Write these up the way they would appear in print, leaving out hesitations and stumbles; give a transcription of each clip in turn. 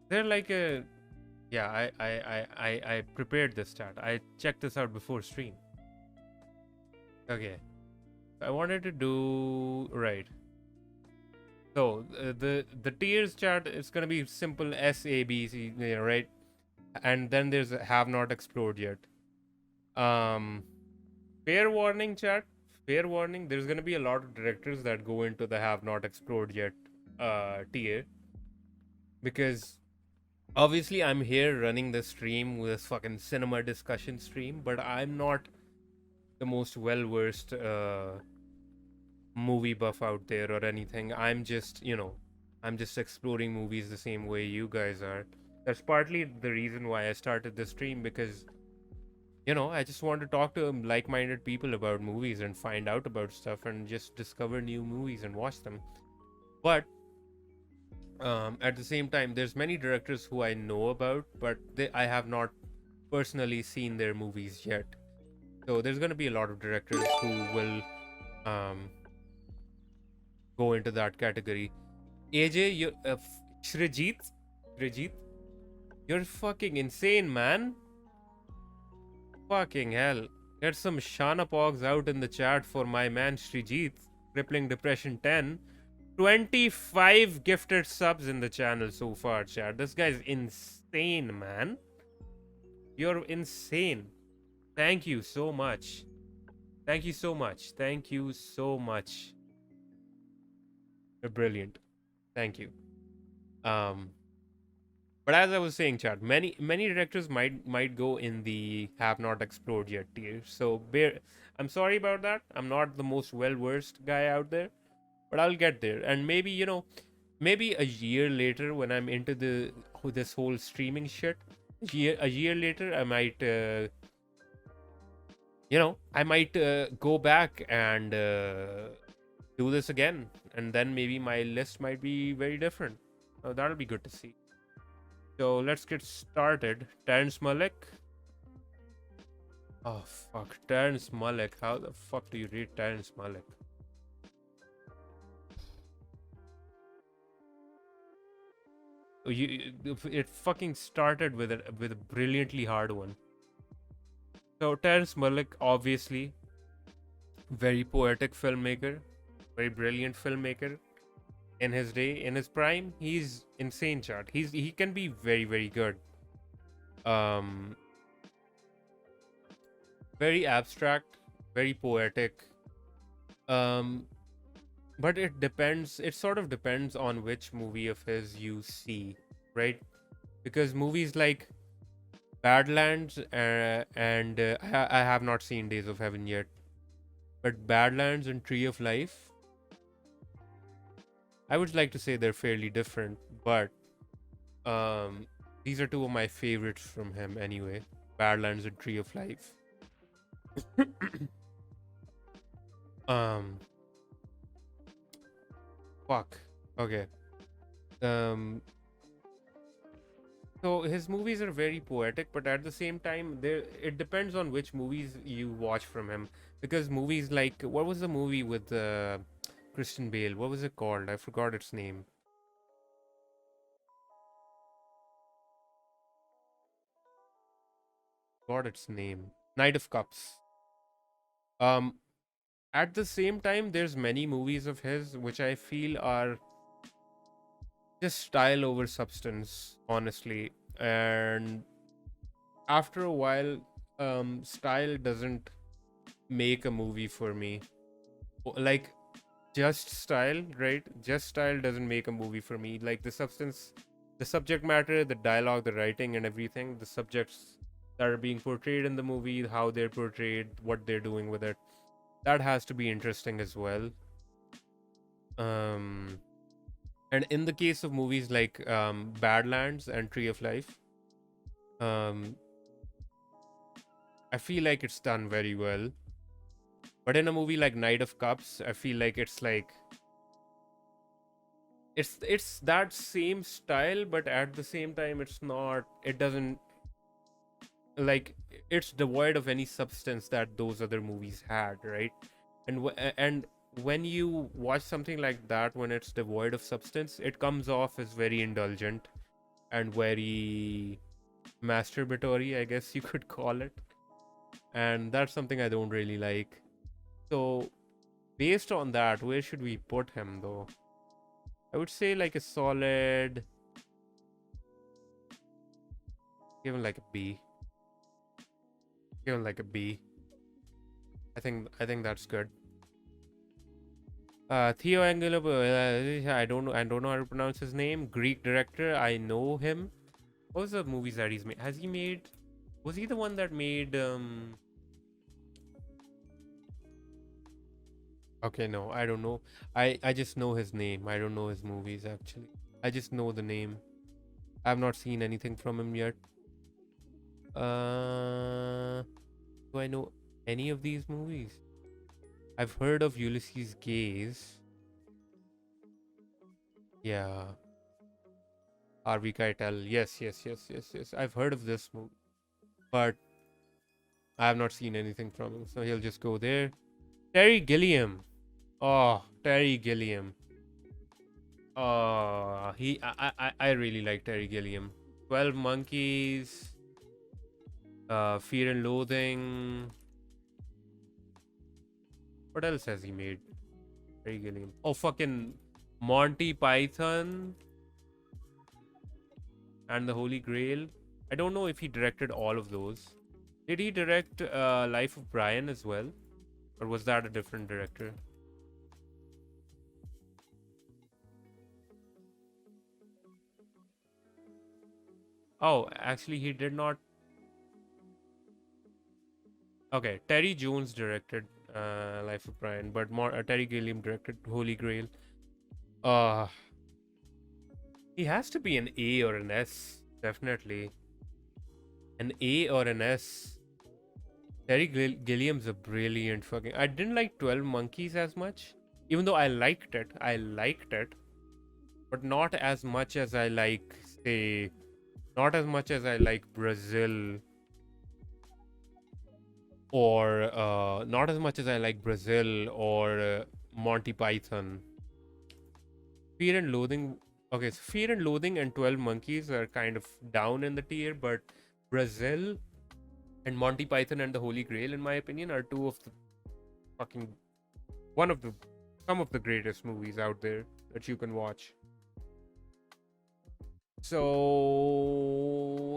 They're like a yeah. I prepared this chat. I checked this out before stream. Okay, I wanted to do right. So the tiers chat is gonna be simple S A B C, right? And then there's a have not explored yet. Um, fair warning, chat. Fair warning. There's gonna be a lot of directors that go into the have not explored yet tier, because obviously I'm here running the stream with this fucking cinema discussion stream, but I'm not the most well versed movie buff out there or anything. I'm just exploring movies the same way you guys are. That's partly the reason why I started this stream, because I just want to talk to like-minded people about movies and find out about stuff and just discover new movies and watch them. But at the same time, there's many directors who I know about, but I have not personally seen their movies yet. So there's going to be a lot of directors who will um, go into that category. AJ, Srijit, you're fucking insane, man. Fucking hell. Get some Shana Pogs out in the chat for my man Srijit. Crippling Depression 10. 25 gifted subs in the channel so far, chat. This guy's insane, man. You're insane. Thank you so much. Thank you so much. Thank you so much. You're brilliant. Thank you. But as I was saying, chat, many directors might go in the have not explored yet tier. So I'm sorry about that. I'm not the most well versed guy out there, but I'll get there. And maybe a year later, when I'm into this whole streaming shit, a year later, I might go back and do this again, and then maybe my list might be very different. That'll be good to see. So let's get started. Terrence Malick. Oh fuck, Terrence Malick. How the fuck do you read Terrence Malick? It fucking started with a brilliantly hard one. So Terrence Malick, obviously, very poetic filmmaker, very brilliant filmmaker. In his day, in his prime, he's insane, chat. He can be very, very good. Very abstract, very poetic. But it sort of depends on which movie of his you see, right? Because movies like Badlands and I have not seen Days of Heaven yet, but Badlands and Tree of Life, I would like to say they're fairly different, but these are two of my favorites from him anyway. Badlands and Tree of Life. Fuck. Okay. So his movies are very poetic, but at the same time, it depends on which movies you watch from him. Because movies like, what was the movie with Christian Bale? What was it called? I forgot its name. Knight of Cups. At the same time, there's many movies of his which I feel are just style over substance, honestly. And after a while, style doesn't make a movie for me. Like, just style, right? Just style doesn't make a movie for me. Like, the substance, the subject matter, the dialogue, the writing, and everything, the subjects that are being portrayed in the movie, how they're portrayed, what they're doing with it, that has to be interesting as well. And in the case of movies like Badlands and Tree of Life, I feel like it's done very well. But in a movie like Knight of Cups, I feel like it's that same style, but at the same time it's not, it doesn't, like, it's devoid of any substance that those other movies had, right? And when you watch something like that, when it's devoid of substance, it comes off as very indulgent, and very masturbatory, I guess you could call it. And that's something I don't really like. So, based on that, where should we put him though? I would say like a solid. Give him like a B. Give him like a B. I think that's good. Theo Angelopoulos, I don't know how to pronounce his name. Greek director, I know him. What was the movies that he's made? Was he the one that made Okay, no, I don't know. I just know his name. I don't know his movies actually. I just know the name. I've not seen anything from him yet. Do I know any of these movies? I've heard of Ulysses Gaze. Yeah. Harvey Keitel. Yes. I've heard of this movie, but I have not seen anything from him. So he'll just go there. Terry Gilliam. Oh, Terry Gilliam. I really like Terry Gilliam. 12 Monkeys. Fear and Loathing. What else has he made? Terry Gilliam. Oh, fucking Monty Python and the Holy Grail. I don't know if he directed all of those. Did he direct Life of Brian as well? Or was that a different director? Oh, actually, he did not. Okay, Terry Jones directed Life of Brian, but Terry Gilliam directed Holy Grail. He has to be an A or an S, definitely. An A or an S. Terry Gilliam's a brilliant fucking. I didn't like 12 Monkeys as much, even though I liked it. But not as much as I like, say, not as much as I like Brazil, or not as much as I like Brazil or Monty Python. Fear and Loathing. Okay, so Fear and Loathing and 12 Monkeys are kind of down in the tier, but Brazil and Monty Python and the Holy Grail, in my opinion, are two of the fucking some of the greatest movies out there that you can watch. So,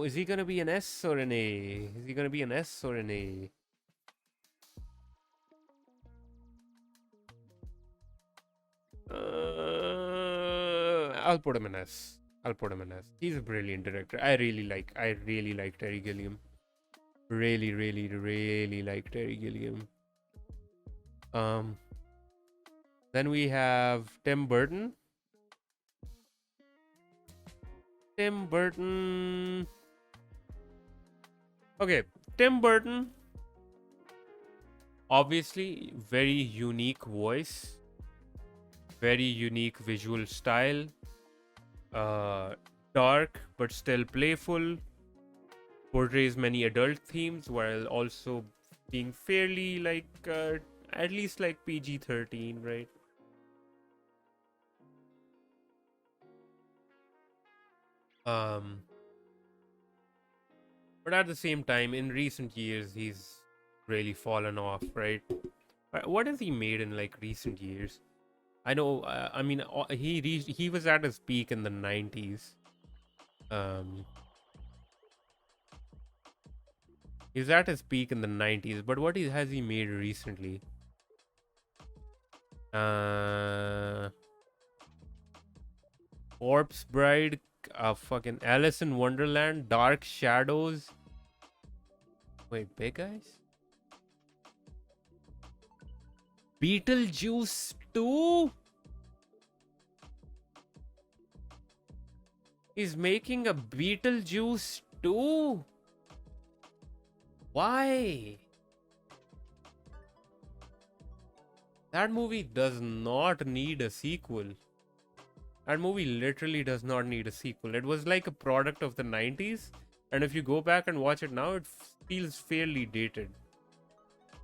is he gonna be an S or an A? Is he gonna be an S or an A? I'll put him in S. He's a brilliant director. I really like Terry Gilliam. Really like Terry Gilliam. Then we have Tim Burton. Okay, Tim Burton. Obviously, very unique voice. Very unique visual style. Dark but still playful. Portrays many adult themes while also being fairly like at least like PG-13, right? But at the same time, in recent years, he's really fallen off, right? What has he made in like recent years? I know. I mean, he was at his peak in the 90s. He was at his peak in the 90s. But has he made recently? Corpse Bride, fucking Alice in Wonderland, Dark Shadows. Wait, Big Eyes? Beetlejuice 2? He's making a Beetlejuice 2? Why? That movie does not need a sequel. That movie literally does not need a sequel. It was like a product of the 90s. And if you go back and watch it now, it feels fairly dated.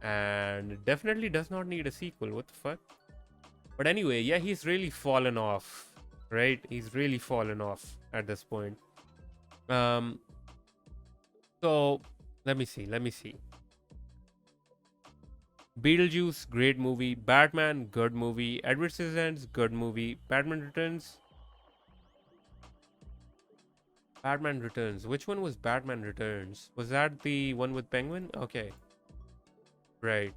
And it definitely does not need a sequel. What the fuck? But anyway, yeah, he's really fallen off. Right? He's really fallen off at this point. Um, so let me see. Let me see. Beetlejuice, great movie. Batman, good movie. Edward Scissorhands, good movie. Batman Returns. Batman Returns. Which one was Batman Returns? Was that the one with Penguin? Okay. Right.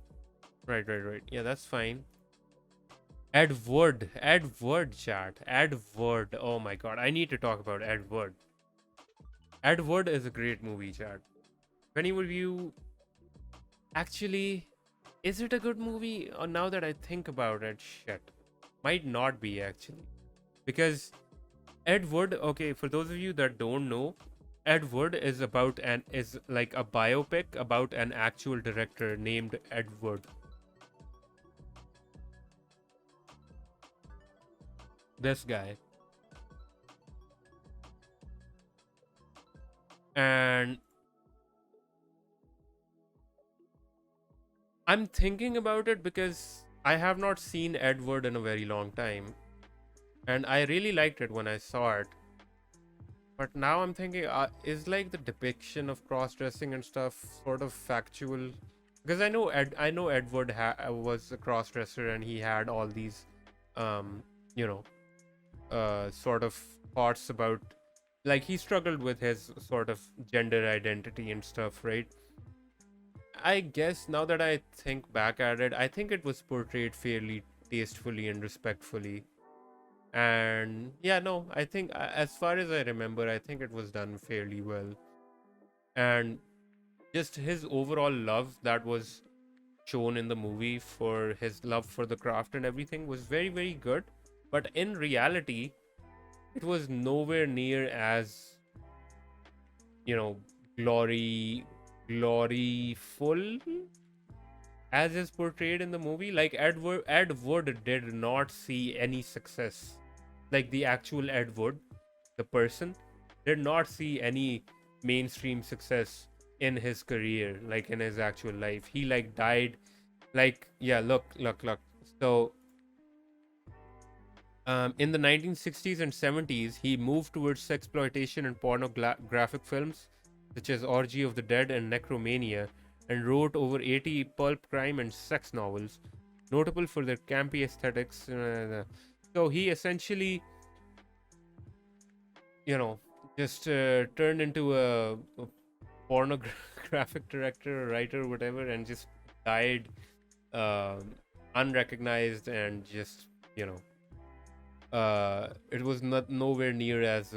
Right. Yeah, that's fine. Ed Wood. Ed Wood, chat. Ed Wood. Oh my god. I need to talk about Ed Wood. Ed Wood is a great movie, chat. If any of you actually, is it a good movie? Or now that I think about it, shit. Might not be actually. Because Ed Wood, okay, for those of you that don't know, Ed Wood is like a biopic about an actual director named Ed Wood. This guy. And I'm thinking about it because I have not seen Ed Wood in a very long time. And I really liked it when I saw it. But now I'm thinking, is like the depiction of cross-dressing and stuff sort of factual? Because I know Ed Wood was a cross-dresser and he had all these, um, you know, sort of thoughts about, like he struggled with his sort of gender identity and stuff, right? I guess now that I think back at it, I think it was portrayed fairly tastefully and respectfully. And yeah, no, I think as far as I remember, I think it was done fairly well. And just his overall love that was shown in the movie for his love for the craft and everything was very, very good. But in reality, it was nowhere near as, you know, glory, gloryful as is portrayed in the movie. Like Ed Wood did not see any success. Like the actual Ed Wood, the person, did not see any mainstream success in his career, like in his actual life. He like died. Like, yeah, look. So in the 1960s and 70s, he moved towards sexploitation and pornographic films such as Orgy of the Dead and Necromania, and wrote over 80 pulp crime and sex novels, notable for their campy aesthetics. So he essentially, you know, just turned into a pornographic director or writer or whatever, and just died unrecognized, and just, you know, it was not nowhere near as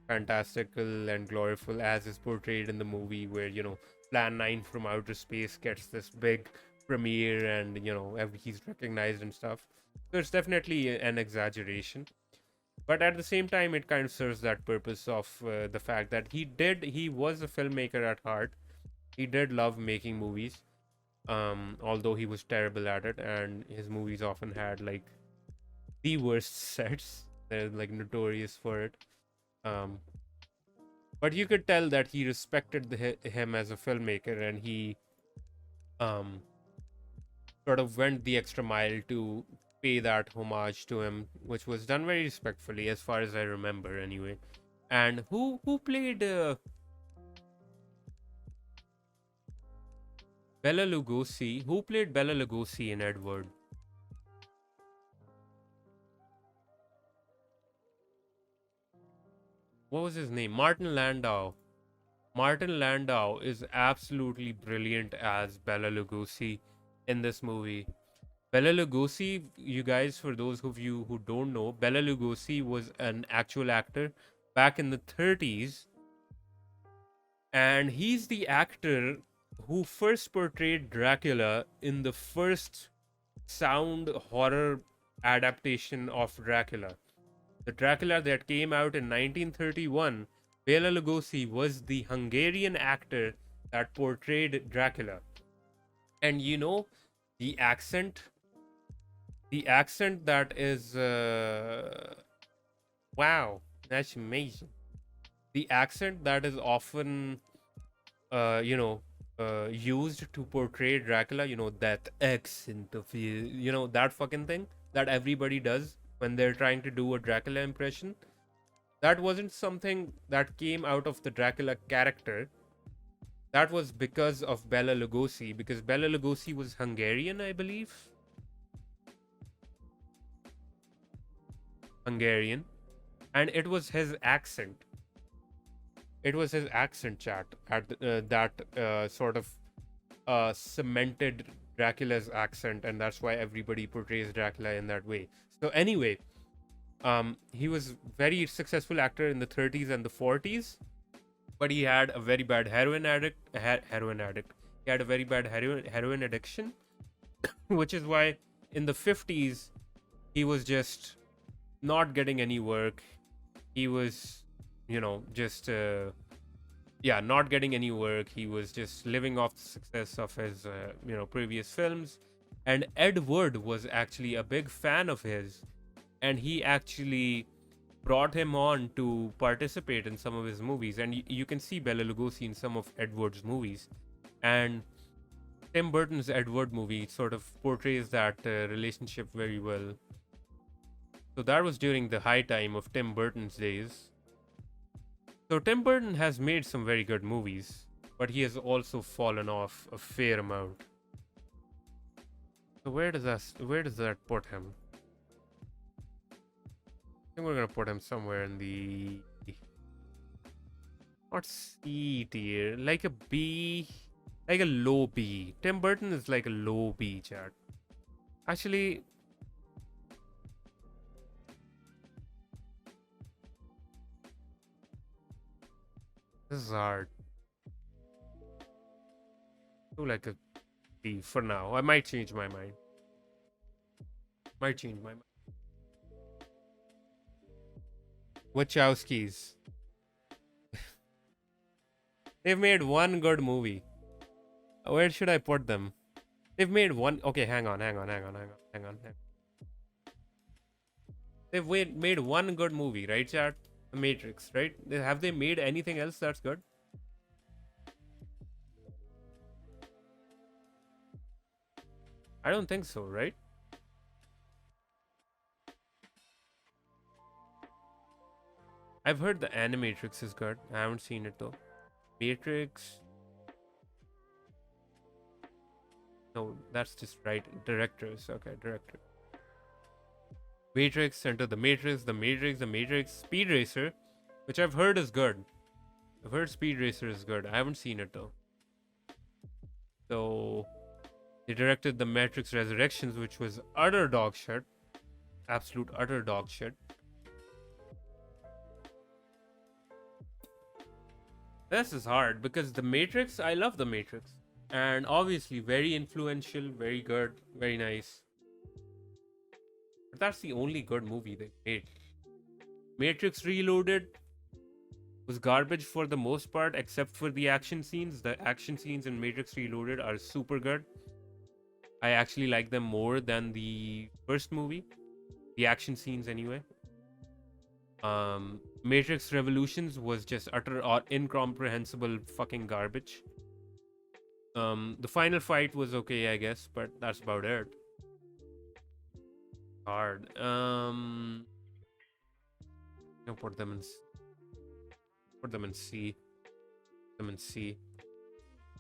fantastical and glorious as is portrayed in the movie, where, you know, Plan 9 from outer space gets this big premiere, and, you know, he's recognized and stuff. So it's definitely an exaggeration, but at the same time it kind of serves that purpose of the fact that he was a filmmaker at heart. He did love making movies, although he was terrible at it, and his movies often had like the worst sets. They're like notorious for it. Um, but you could tell that he respected him as a filmmaker, and he um, sort of went the extra mile to pay that homage to him, which was done very respectfully, as far as I remember, anyway. And who played Bela Lugosi? Who played Bela Lugosi in Edward? What was his name? Martin Landau. Martin Landau is absolutely brilliant as Bela Lugosi in this movie. Bela Lugosi, you guys, for those of you who don't know, Bela Lugosi was an actual actor back in the 30s, and he's the actor who first portrayed Dracula in the first sound horror adaptation of Dracula. The Dracula that came out in 1931, Bela Lugosi was the Hungarian actor that portrayed Dracula. And you know, the accent, the accent that is, wow, that's amazing. The accent that is often, you know, used to portray Dracula, you know, that accent of you know, that fucking thing that everybody does when they're trying to do a Dracula impression. that wasn't something that came out of the Dracula character. That was because of Bela Lugosi, because Bela Lugosi was Hungarian, I believe. Hungarian. And it was his accent. It was his accent, chat, at that sort of cemented Dracula's accent, and that's why everybody portrays Dracula in that way. So anyway, he was very successful actor in the 30s and the 40s, but he had a very bad heroin addict. Heroin addict. He had a very bad heroin addiction, which is why in the 50s he was just not getting any work. He was, just not getting any work. He was just living off the success of his previous films. And Ed Wood was actually a big fan of his, and he actually brought him on to participate in some of his movies. And you can see Bela Lugosi in some of Ed Wood's movies, and Tim Burton's Ed Wood movie sort of portrays that relationship very well. So that was during the high time of Tim Burton's days. So Tim Burton has made some very good movies, but he has also fallen off a fair amount. So where does that put him? I think we're gonna put him somewhere in the not C tier, like a B, like a low B. Tim Burton is like a low B, chat. Actually, this is hard. Do like a B for now. I might change my mind. Wachowskis. They've made one good movie. Where should I put them? They've made one. Okay, hang on. They've made one good movie, right, chat? The Matrix, right? Have they made anything else that's good? I don't think so, right? I've heard the Animatrix is good. I haven't seen it though. Matrix. No, that's just right. Directors. Okay, director. Matrix, Enter the Matrix, The Matrix, Speed Racer, which I've heard is good. I've heard Speed Racer is good. I haven't seen it though. So they directed The Matrix Resurrections, which was utter dog shit. Absolute utter dog shit. This is hard because The Matrix, I love The Matrix. And obviously very influential, very good, very nice. But that's the only good movie they made. Matrix Reloaded was garbage for the most part, except for the action scenes. The action scenes in Matrix Reloaded are super good. I actually like them more than the first movie. The action scenes anyway. Matrix Revolutions was just utter incomprehensible fucking garbage. The final fight was okay, I guess, but that's about it. Hard. I'll put them in C.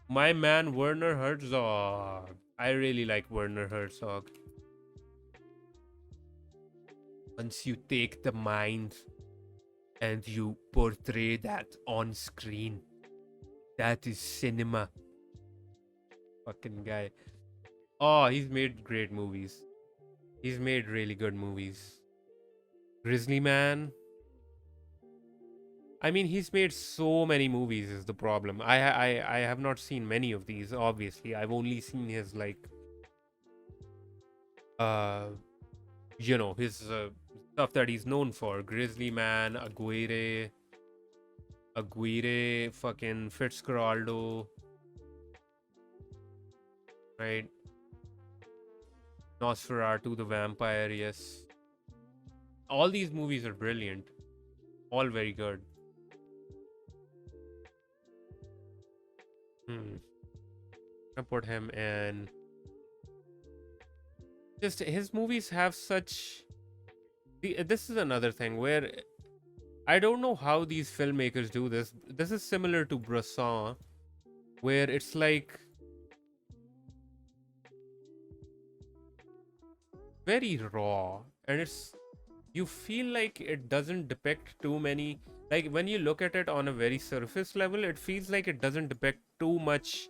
My man Werner Herzog. I really like Werner Herzog. Once you take the mind and you portray that on screen, that is cinema. Fucking guy. Oh, he's made great movies. He's made really good movies. Grizzly Man. I mean, he's made so many movies is the problem. I have not seen many of these, obviously. I've only seen his his stuff that he's known for. Grizzly Man, Aguirre, fucking Fitzcarraldo, right? Nosferatu the Vampire, yes. All these movies are brilliant. All very good. I put him in. Just his movies have such. This is another thing where I don't know how these filmmakers do this. This is similar to Bresson, where it's like very raw, and it's you feel like it doesn't depict too many. Like when you look at it on a very surface level, it feels like it doesn't depict too much.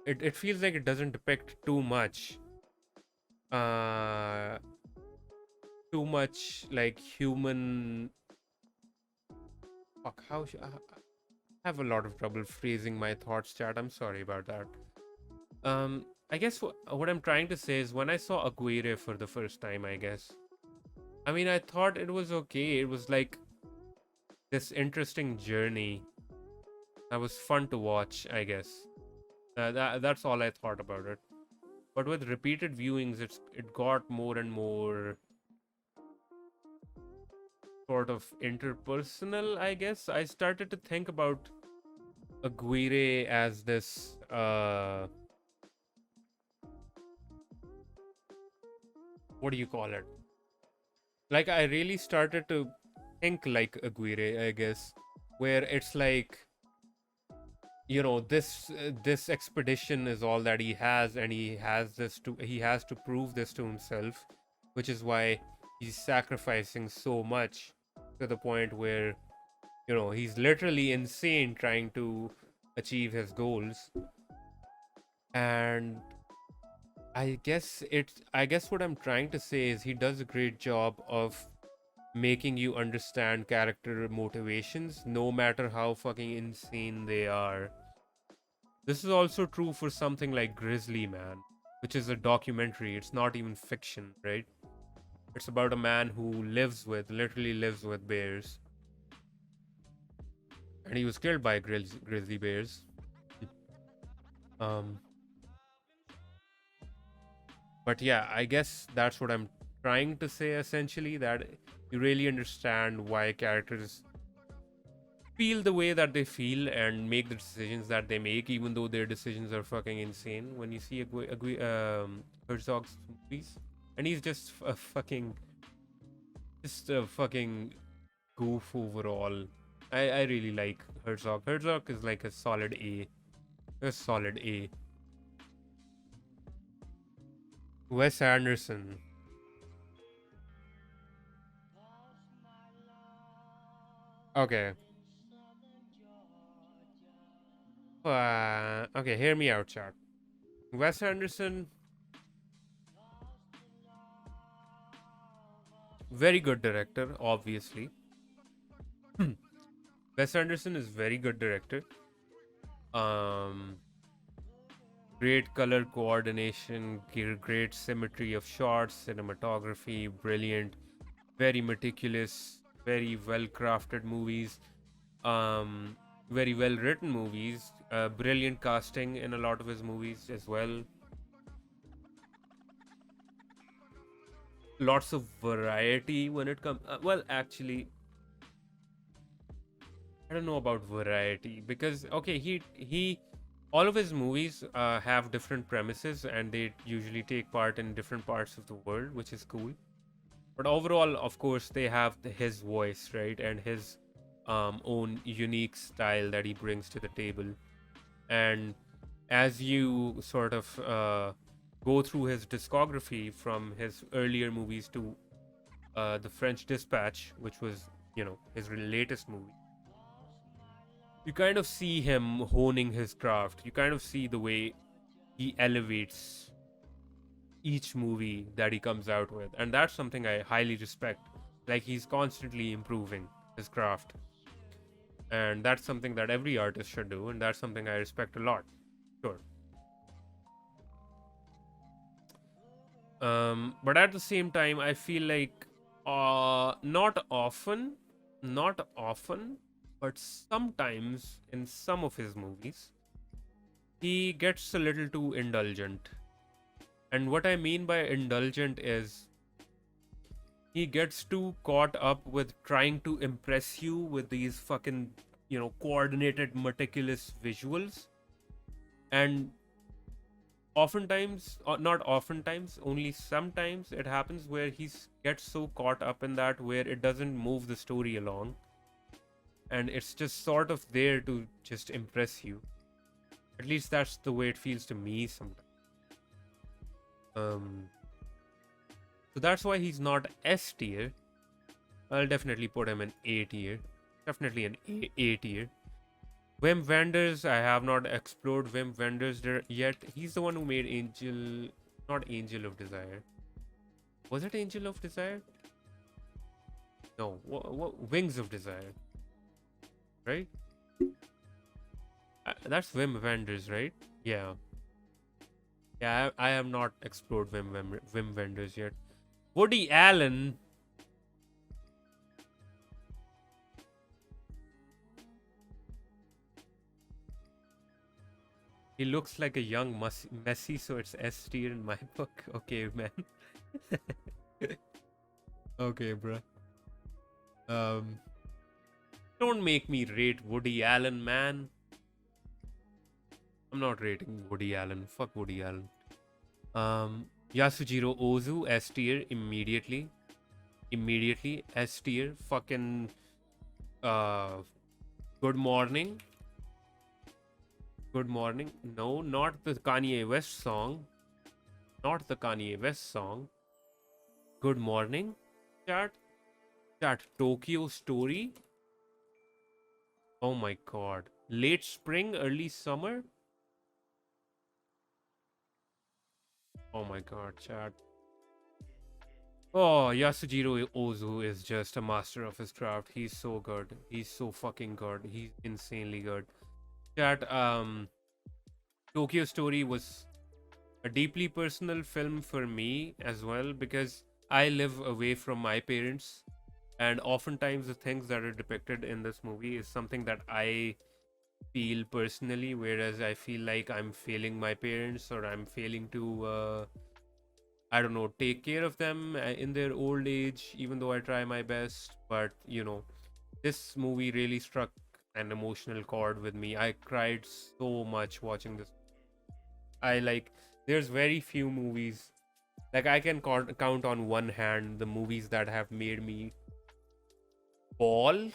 It feels like it doesn't depict uh too much like human. Fuck, I have a lot of trouble phrasing my thoughts, chat. I'm sorry about that. I guess what I'm trying to say is when I saw Aguirre for the first time, I guess. I mean, I thought it was okay. It was like this interesting journey that was fun to watch, I guess. That's all I thought about it. But with repeated viewings, it got more and more sort of interpersonal, I guess. I started to think about Aguirre as this what do you call it? Like I really started to think like Aguirre, I guess, where it's like this expedition is all that he has, and he has to prove this to himself, which is why he's sacrificing so much to the point where he's literally insane trying to achieve his goals. And I guess what I'm trying to say is he does a great job of making you understand character motivations no matter how fucking insane they are. This is also true for something like Grizzly Man, which is a documentary. It's not even fiction, right? It's about a man who literally lives with bears. And he was killed by grizzly bears. Um, but yeah, I guess that's what I'm trying to say essentially, that you really understand why characters feel the way that they feel and make the decisions that they make, even though their decisions are fucking insane. When you see Herzog's movies, and he's just a fucking goof overall. I really like Herzog. Herzog is like a solid A. A solid A. Wes Anderson. Okay. Okay, hear me out, chat. Wes Anderson, very good director, obviously. Wes Anderson is very good director. Um, Great color coordination, great symmetry of shots, cinematography, brilliant, very meticulous, very well crafted movies. Um, Very well written movies. Brilliant casting in a lot of his movies as well. Lots of variety when it comes. Well, actually, I don't know about variety because okay, he all of his movies have different premises and they usually take part in different parts of the world, which is cool. But overall, of course, they have his voice, right, and his own unique style that he brings to the table. And as you sort of go through his discography from his earlier movies to the French Dispatch, which was his latest movie, you kind of see him honing his craft. You kind of see the way he elevates each movie that he comes out with, and that's something I highly respect. Like he's constantly improving his craft, and that's something that every artist should do, and that's something I respect a lot. Sure. But at the same time, I feel like not often, but sometimes in some of his movies, he gets a little too indulgent. And what I mean by indulgent is he gets too caught up with trying to impress you with these fucking, coordinated, meticulous visuals. And oftentimes, or not oftentimes, only sometimes it happens where he gets so caught up in that where it doesn't move the story along. and it's just sort of there to just impress you. At least that's the way it feels to me sometimes. Um, so that's why he's not S tier. I'll definitely put him in A tier. Definitely an A tier. Wim Wenders, I have not explored Wim Wenders yet. He's the one who made Angel, not Angel of Desire. Was it Angel of Desire? No, Wings of Desire, right? That's Wim Wenders, right? Yeah. Yeah, I have not explored Wim Wenders yet. Woody Allen. He looks like a young Messi, so it's S tier in my book. Okay, man. Okay, bro. Don't make me rate Woody Allen, man. I'm not rating Woody Allen. Fuck Woody Allen. Yasujiro Ozu, S tier immediately. Immediately, S tier. Fucking Good Morning. Good Morning. No, not the Kanye West song. Not the Kanye West song. Good Morning. Chat. Tokyo Story. Oh my god. Late spring, early summer. Oh my god, chat. Oh, Yasujiro Ozu is just a master of his craft. He's so good. He's so fucking good. He's insanely good. Chat, Tokyo Story was a deeply personal film for me as well, because I live away from my parents, and oftentimes the things that are depicted in this movie is something that I feel personally, whereas I feel like I'm failing my parents, or I'm failing to I don't know, take care of them in their old age, even though I try my best. But this movie really struck an emotional chord with me. I cried so much watching this. There's very few movies, like I can count on one hand the movies that have made me bawl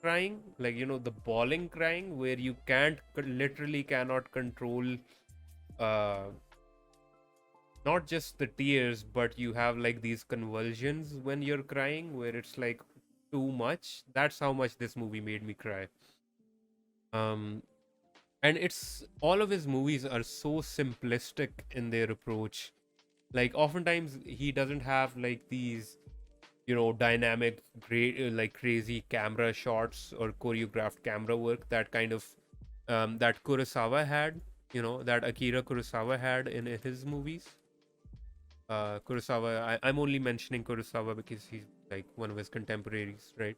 crying, like the bawling crying, where you literally cannot control uh not just the tears, but you have like these convulsions when you're crying, where it's like too much. That's how much this movie made me cry. um and it's all of his movies are so simplistic in their approach. Like oftentimes he doesn't have like these dynamic, great, like crazy camera shots or choreographed camera work that kind of that Kurosawa had, that Akira Kurosawa had in his movies. Kurosawa, I'm only mentioning Kurosawa because he's like one of his contemporaries, right?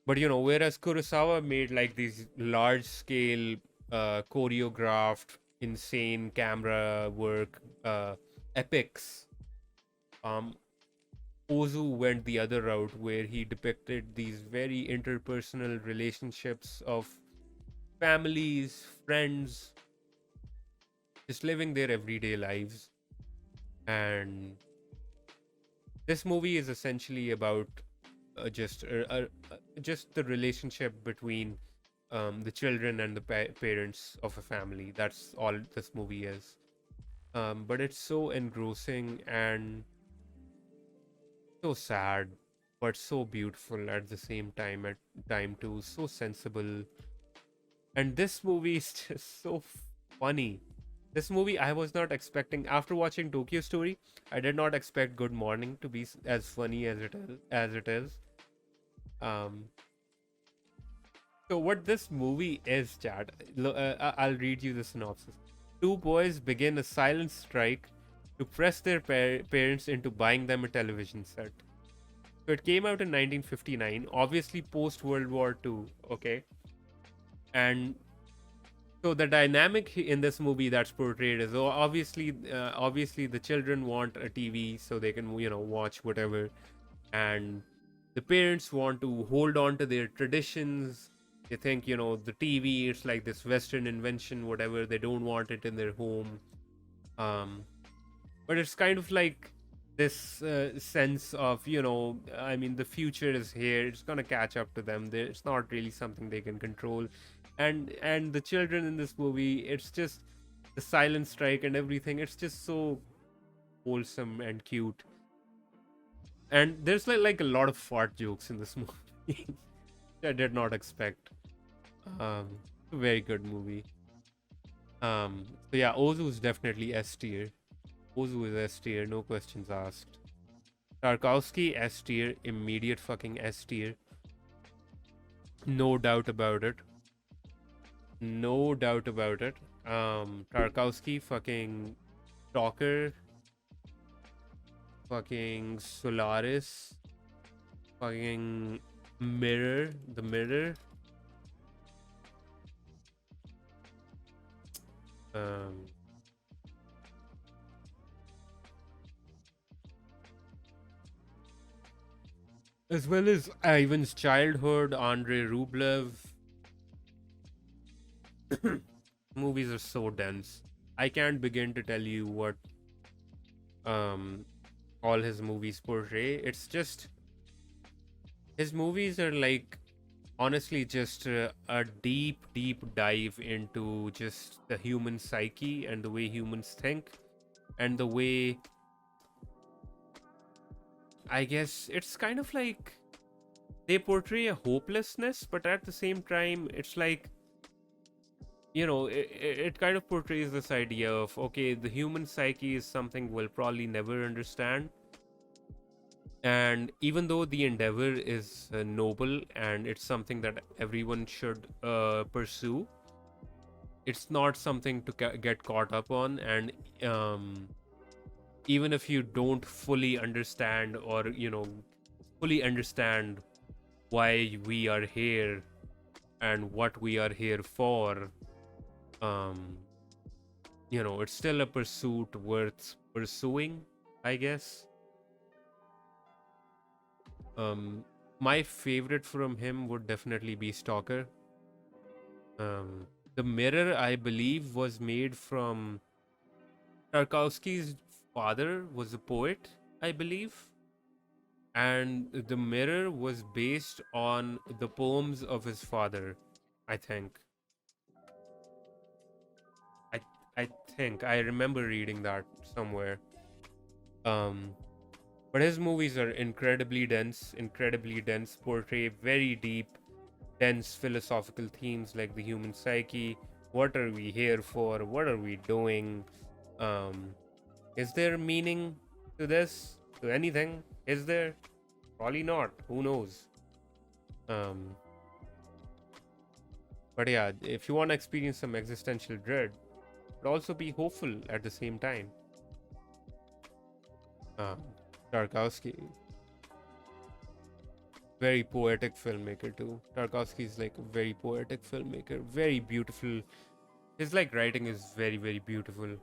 But whereas Kurosawa made like these large scale, choreographed, insane camera work, epics, um, Ozu went the other route, where he depicted these very interpersonal relationships of families, friends, just living their everyday lives. And this movie is essentially about just the relationship between the children and the parents of a family. That's all this movie is. But it's so engrossing and so sad, but so beautiful at the same time. At time too, so sensible. And this movie is just so funny. This movie I was not expecting. After watching Tokyo Story, I did not expect Good Morning to be as funny as it is. Um, so what this movie is, Chad? I'll read you the synopsis. Two boys begin a silent strike to press their parents into buying them a television set. So it came out in 1959, obviously post World War II. Okay, and so the dynamic in this movie that's portrayed is, obviously the children want a TV so they can watch whatever, and the parents want to hold on to their traditions. They think the TV, it's like this Western invention, whatever. They don't want it in their home. um but it's kind of like this sense of, I mean, the future is here, it's gonna catch up to them. It's not really something they can control. And the children in this movie, it's just the silent strike and everything, it's just so wholesome and cute. And there's like a lot of fart jokes in this movie. I did not expect. A very good movie. So yeah, Ozu is definitely S tier. Ozu is S tier, no questions asked. Tarkovsky S tier, immediate fucking S tier. No doubt about it. No doubt about it. Tarkovsky, fucking Stalker, fucking Solaris, fucking Mirror, The Mirror. Um, as well as Ivan's Childhood, Andrei Rublev. Movies are so dense. I can't begin to tell you what all his movies portray. It's just his movies are like honestly just a deep dive into just the human psyche and the way humans think, and the way, I guess it's kind of like they portray a hopelessness, but at the same time it's like, it kind of portrays this idea of, okay, the human psyche is something we'll probably never understand, and even though the endeavor is noble and it's something that everyone should pursue, it's not something to get caught up on. And even if you don't fully understand, or fully understand why we are here and what we are here for, it's still a pursuit worth pursuing, I guess. My favorite from him would definitely be Stalker. The Mirror, I believe, was made from Tarkovsky's father was a poet, I believe, and The Mirror was based on the poems of his father, I think. I think I remember reading that somewhere. But his movies are incredibly dense, portray very deep, dense philosophical themes like the human psyche. What are we here for? What are we doing? Is there meaning to this? To anything? Is there? Probably not. Who knows? But yeah, if you want to experience some existential dread, but also be hopeful at the same time. Tarkovsky, very poetic filmmaker too. Tarkovsky is like a very poetic filmmaker, very beautiful. His like writing is very beautiful.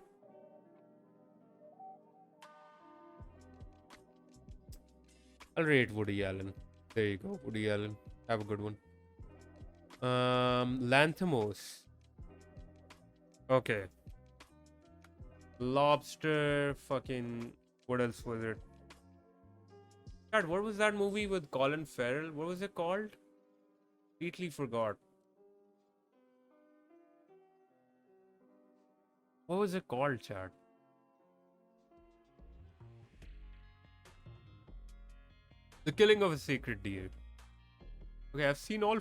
I'll rate Woody Allen. There you go, Woody Allen. Have a good one. Lanthimos. Okay. Lobster, fucking. What else was it? God, what was that movie with Colin Farrell? What was it called? Completely forgot. What was it called, Chad? The Killing of a Sacred Deer. Okay, I've seen all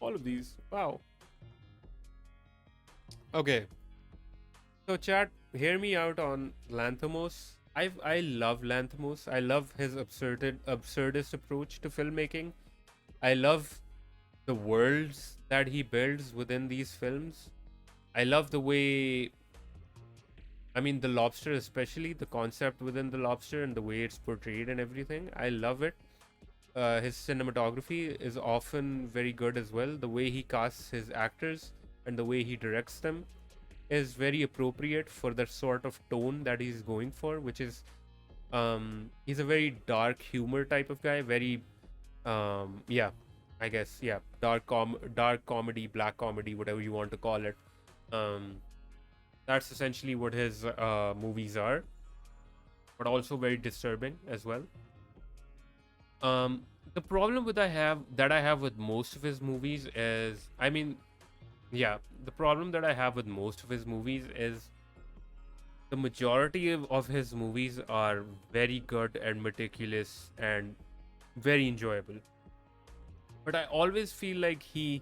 of these. Wow. Okay. So, chat, hear me out on Lanthimos. I love Lanthimos. I love his absurdist approach to filmmaking. I love the worlds that he builds within these films. I love the way, I mean, the lobster, especially the concept within the lobster and the way it's portrayed and everything. I love it. His cinematography is often very good as well. The way he casts his actors and the way he directs them is very appropriate for the sort of tone that he's going for, which is he's a very dark humor type of guy. Very yeah, I guess, yeah, dark comedy, black comedy, whatever you want to call it. That's essentially what his movies are. but also very disturbing as well. Um, the problem with I have with most of his movies is, I mean, yeah, the problem that I have with most of his movies is the majority of his movies are very good and meticulous and very enjoyable. But I always feel like he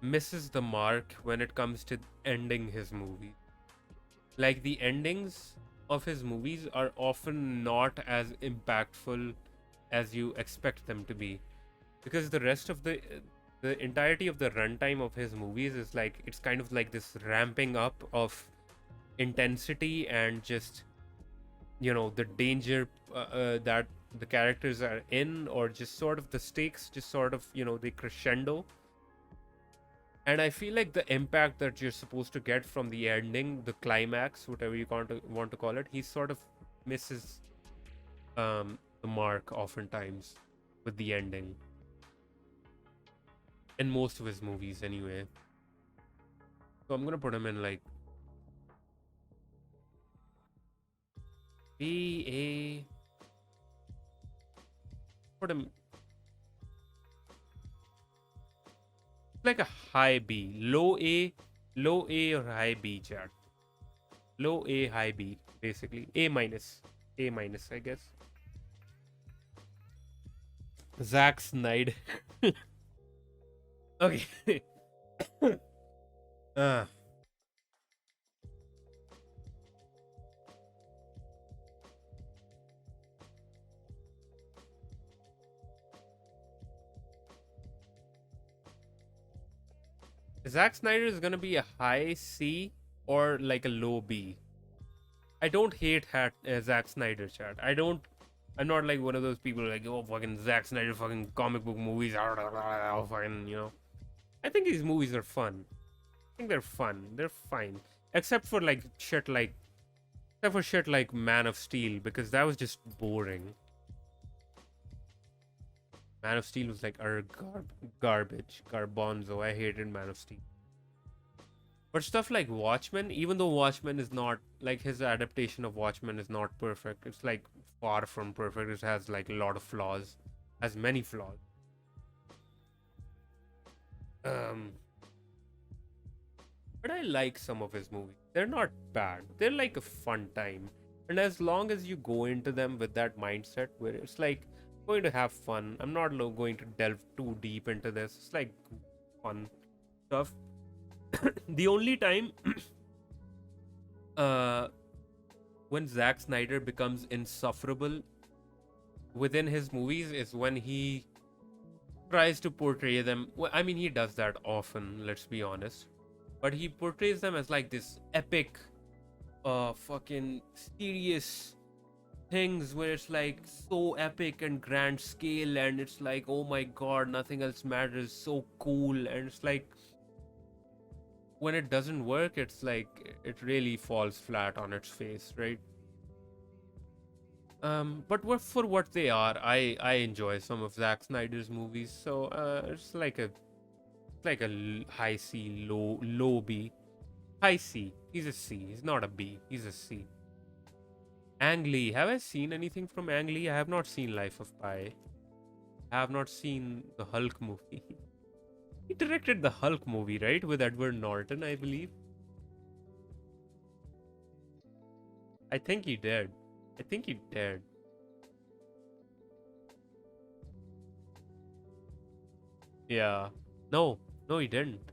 misses the mark when it comes to ending his movie. Like the endings of his movies are often not as impactful as you expect them to be, because the rest of the entirety of the runtime of his movies is like, it's kind of like this ramping up of intensity and just, the danger that the characters are in, or just sort of the stakes just sort of, they crescendo. And I feel like the impact that you're supposed to get from the ending, the climax, whatever you want to call it, he sort of misses the mark oftentimes with the ending in most of his movies anyway. So I'm gonna put him in like B A. Put him like a high B, low A or high B, chat. Low A, high B, basically A minus, I guess. Zack Snyder. Okay. uh, Zack Snyder is gonna be a high C or like a low B. I don't hate Zack Snyder, chat. I'm not like one of those people like, oh, fucking Zack Snyder, fucking comic book movies, fucking, I think these movies are fun. I think they're fun. They're fine. Except for like shit like Man of Steel, because that was just boring. Man of Steel was like garbage, garbanzo. I hated Man of Steel. But stuff like Watchmen, even though Watchmen is not like, his adaptation of Watchmen is not perfect. It's like far from perfect. It has like a lot of flaws, has many flaws. Um, but I like some of his movies. They're not bad. They're like a fun time. And as long as you go into them with that mindset where it's like going to have fun, I'm not going to delve too deep into this. It's like fun stuff. The only time uh when Zack Snyder becomes insufferable within his movies is when he tries to portray them. Well, I mean, he does that often, let's be honest. But he portrays them as like this epic, fucking serious things where it's like so epic and grand scale, and it's like, oh my god, nothing else matters, so cool. And it's like, when it doesn't work, it's like it really falls flat on its face, right? But for what they are, I enjoy some of Zack Snyder's movies. So it's like high C, low B, high C. He's a C. He's not a B. He's a C. Ang Lee. Have I seen anything from Ang Lee? I have not seen Life of Pi. I have not seen the Hulk movie. He directed the Hulk movie, right? With Edward Norton, I believe. I think he did. I think he did. Yeah. No. No, he didn't.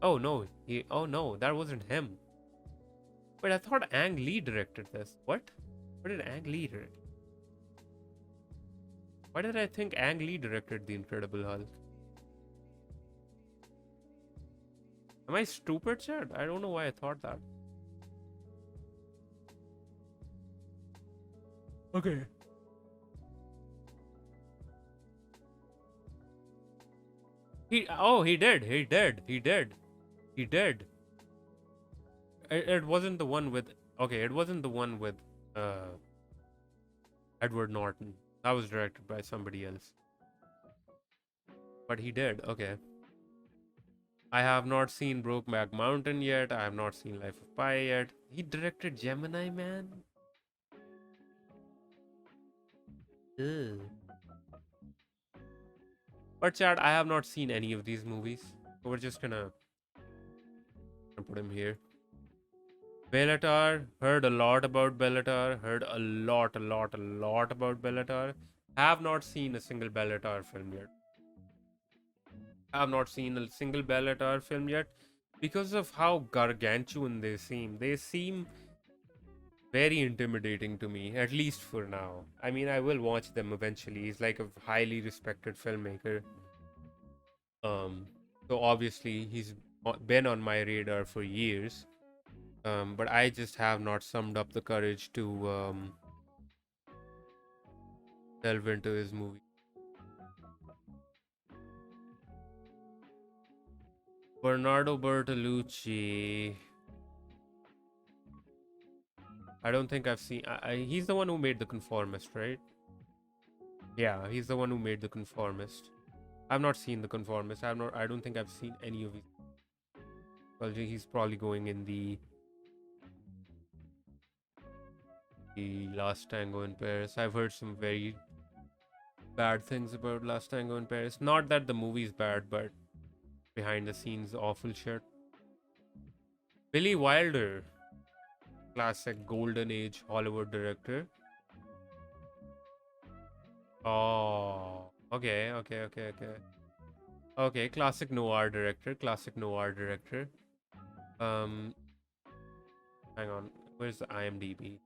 Oh no. Oh no, that wasn't him. Wait, I thought Ang Lee directed this. What? What did Ang Lee direct? Why did I think Ang Lee directed The Incredible Hulk? Am I stupid, Chad? I don't know why I thought that. Okay. He did. It wasn't the one with, okay, it wasn't the one with uh Edward Norton. That was directed by somebody else. But he did. Okay. I have not seen Brokeback Mountain yet. I have not seen Life of Pi yet. He directed Gemini Man. Ugh. But Chad, I have not seen any of these movies. So we're just gonna put him here. Bellatar, heard a lot about Bellatar, heard a lot about Bellatar. Have not seen a single Bellatar film yet. Have not seen a single Bellatar film yet because of how gargantuan they seem. They seem very intimidating to me, at least for now. I mean, I will watch them eventually. He's like a highly respected filmmaker. So obviously he's been on my radar for years. But I just have not summed up the courage to delve into his movie. Bernardo Bertolucci. I don't think I've seen. He's the one who made The Conformist, right? Yeah, he's the one who made The Conformist. I've not seen The Conformist. I don't think I've seen any of his. Well, he's probably going in the Last Tango in Paris. I've heard some very bad things about Last Tango in Paris. Not that the movie's bad, but behind the scenes, awful shit. Billy Wilder, classic golden age Hollywood director. Oh, okay. Okay, classic noir director. Um, Hang on. Where's the IMDb?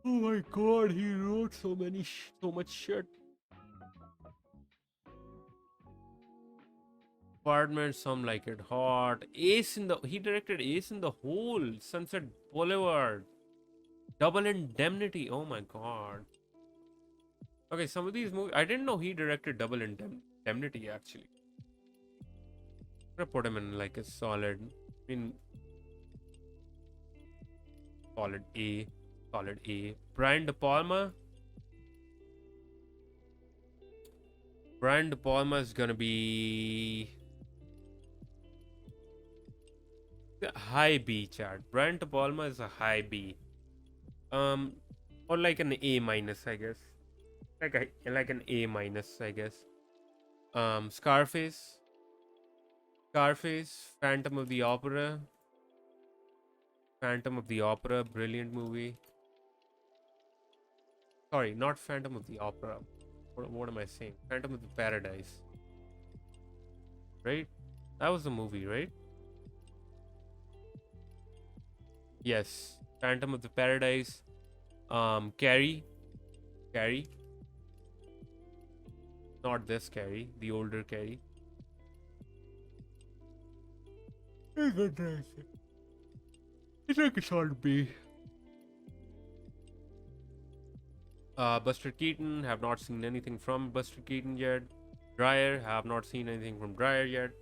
Oh my god, he wrote so much shit. Apartment, Some Like It Hot. He directed Ace in the Hole, Sunset Boulevard, Double Indemnity. Oh my god. Okay, some of these movies, I didn't know he directed Double Indemnity actually. I'm gonna put him in like a solid, I mean, solid A. Brian De Palma. Brian De Palma is gonna be high B, Chad. Brian De Palma is a high B. Or like an A minus, I guess. Like an A minus, I guess. Scarface, Phantom of the Opera, brilliant movie. Sorry, not Phantom of the Opera. What am I saying? Phantom of the Paradise. Right? That was the movie, right? Yes. Phantom of the Paradise. Carrie. Not this Carrie, the older Carrie. It's like a solid B. Buster Keaton, have not seen anything from Buster Keaton yet. Dreyer, have not seen anything from Dreyer yet.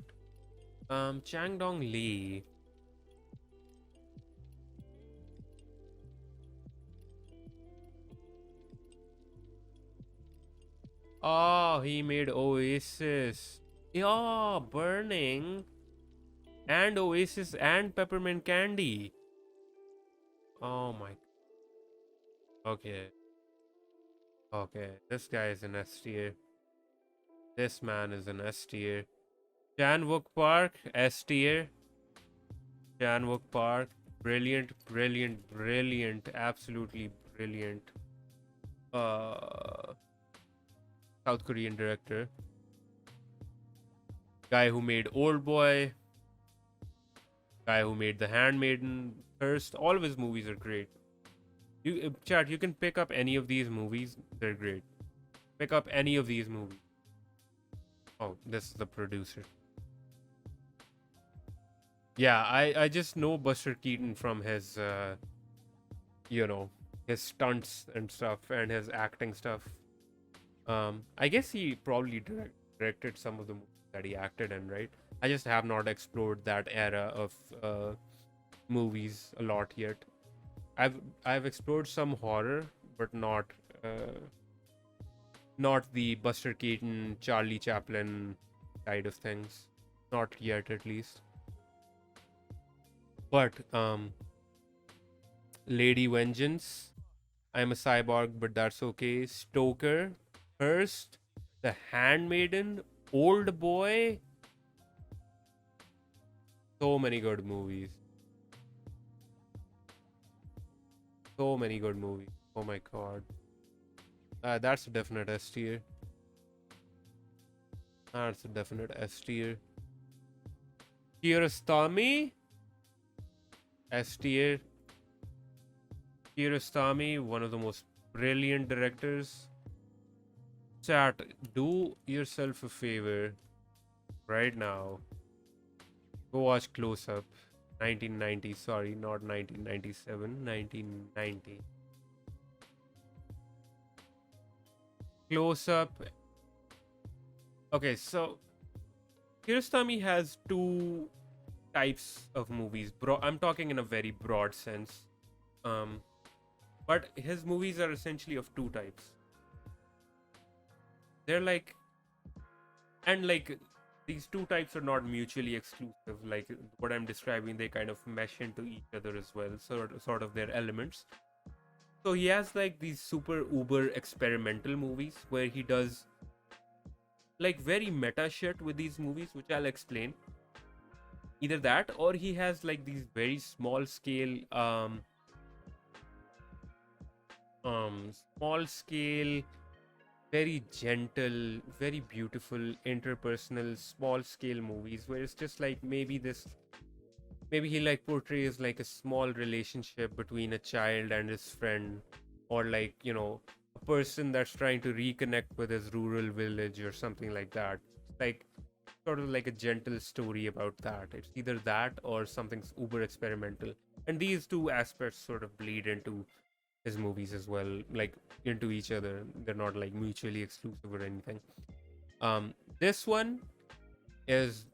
Chang Dong Lee. Oh, he made Oasis. Yeah, Burning. And Oasis and Peppermint Candy. Oh my. Okay. This guy is an S tier. This man is an S tier. Chan Wook Park, S tier. Chan Wook Park, brilliant, absolutely brilliant. South Korean director. Guy who made Old Boy. Guy who made The Handmaiden. Thirst. All of his movies are great. Chat, you can pick up any of these movies. They're great. Pick up any of these movies. Oh, this is the producer. Yeah, I just know Buster Keaton from his, his stunts and stuff and his acting stuff. I guess he probably directed some of the movies that he acted in, right? I just have not explored that era of movies a lot yet. I've explored some horror, but not the Buster Keaton, Charlie Chaplin side of things. Not yet, at least. But Lady Vengeance, I'm a Cyborg, but that's okay. Stoker, Hearst, The Handmaiden, Old Boy. So many good movies. So many good movies. Oh my god. That's a definite S tier. That's a definite S tier. Kiarostami, S tier. Kiarostami, one of the most brilliant directors. Chat, do yourself a favor right now. Go watch Close Up. 1990, sorry, not 1997, 1990. Close Up. Okay, so Kiarostami has two types of movies. I'm talking in a very broad sense. But his movies are essentially of two types. They're like, and like these two types are not mutually exclusive. Like what I'm describing, they kind of mesh into each other as well, sort of their elements. So he has like these super uber experimental movies where he does like very meta shit with these movies, which I'll explain. Either that, or he has like these very small scale small scale, very gentle, very beautiful, interpersonal, small scale movies where it's just like maybe he like portrays like a small relationship between a child and his friend, or like, you know, a person that's trying to reconnect with his rural village or something like that. Like sort of like a gentle story about that. It's either that or something uber experimental. And these two aspects sort of bleed into his movies as well, like into each other. They're not like mutually exclusive or anything. This one is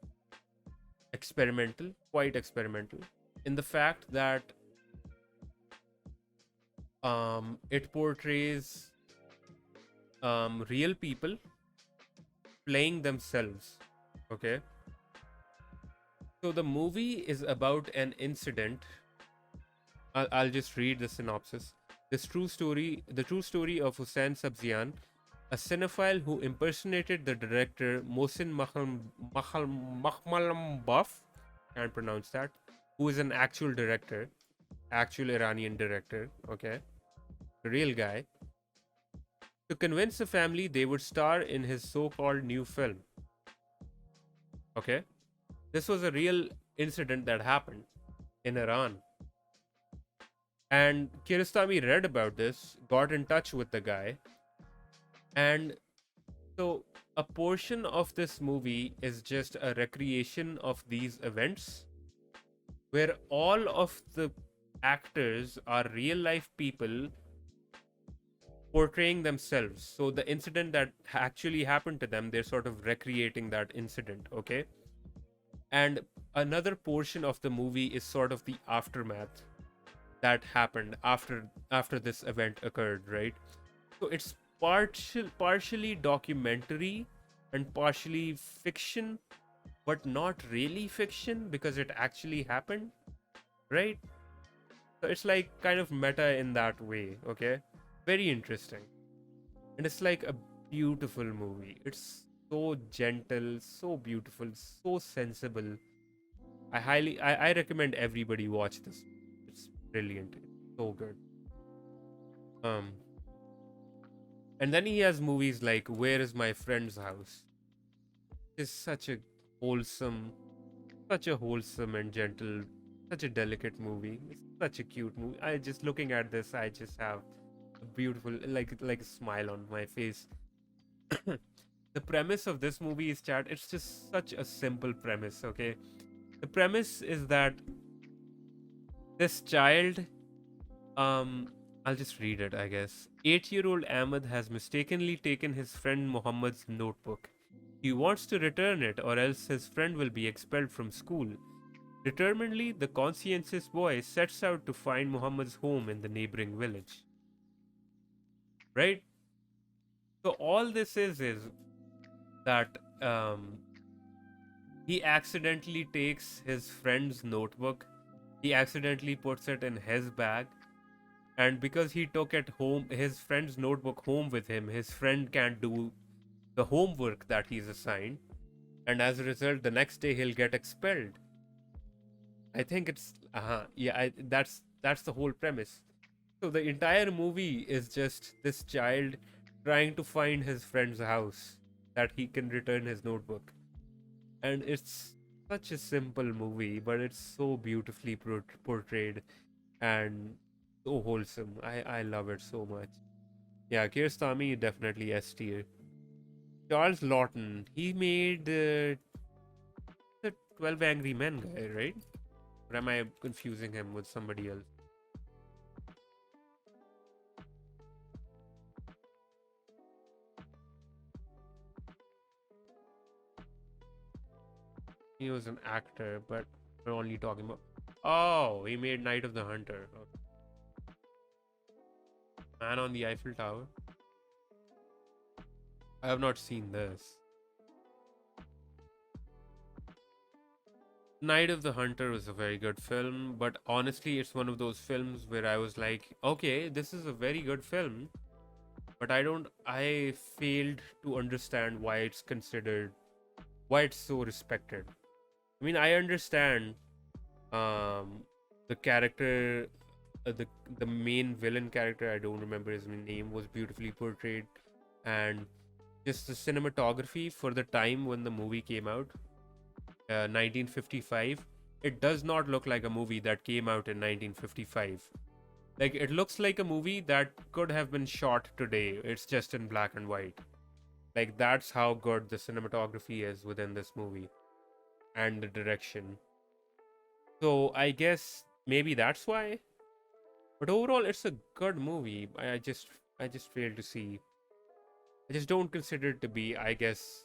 experimental, quite experimental, in the fact that it portrays real people playing themselves. Okay. So the movie is about an incident. I'll just read the synopsis. The true story of Hussein Sabzian, a cinephile who impersonated the director Mohsin Makhmalbaf, can't pronounce that, who is an actual director, actual Iranian director, okay, the real guy, to convince the family they would star in his so-called new film. Okay, this was a real incident that happened in Iran. And Kiarostami read about this, got in touch with the guy, and so a portion of this movie is just a recreation of these events where all of the actors are real life people portraying themselves. So the incident that actually happened to them, they're sort of recreating that incident, okay? And another portion of the movie is sort of the aftermath that happened after this event occurred, right? So it's partially documentary and partially fiction, but not really fiction because it actually happened, right? So it's like kind of meta in that way, okay? Very interesting. And it's like a beautiful movie. It's so gentle, so beautiful, so sensible. I recommend everybody watch this. It's brilliant. It's so good. Um and then he has movies like Where Is My Friend's House? It's wholesome, such a wholesome and gentle, such a delicate movie. It's such a cute movie. I just looking at this, I just have a beautiful like a smile on my face. The premise of this movie is, chat, it's just such a simple premise, okay? The premise is that this child, I'll just read it, I guess. 8-year-old Ahmed has mistakenly taken his friend Muhammad's notebook. He wants to return it, or else his friend will be expelled from school. Determinedly, the conscientious boy sets out to find Muhammad's home in the neighboring village. Right? So all this is that he accidentally takes his friend's notebook. He accidentally puts it in his bag. And because he took at home his friend's notebook home with him, his friend can't do the homework that he's assigned, and as a result, the next day he'll get expelled. I think it's yeah. That's the whole premise. So the entire movie is just this child trying to find his friend's house that he can return his notebook, and it's such a simple movie, but it's so beautifully portrayed and so wholesome. I love it so much. Yeah, Kiarostami definitely S tier. Charles Lawton, he made the 12 Angry Men guy, right? Or am I confusing him with somebody else? He was an actor, but we're only talking about. Oh, he made Night of the Hunter. Okay. Man on the Eiffel Tower. I have not seen this. Night of the Hunter was a very good film, but honestly, it's one of those films where I was like, okay, this is a very good film, but I failed to understand why it's considered, why it's so respected. I mean, I understand um, the character, the main villain character, I don't remember his name, was beautifully portrayed, and just the cinematography for the time when the movie came out, 1955, it does not look like a movie that came out in 1955. Like, it looks like a movie that could have been shot today. It's just in black and white. Like, that's how good the cinematography is within this movie and the direction. So, I guess maybe that's why. But overall, it's a good movie. I just fail to see. I just don't consider it to be, I guess,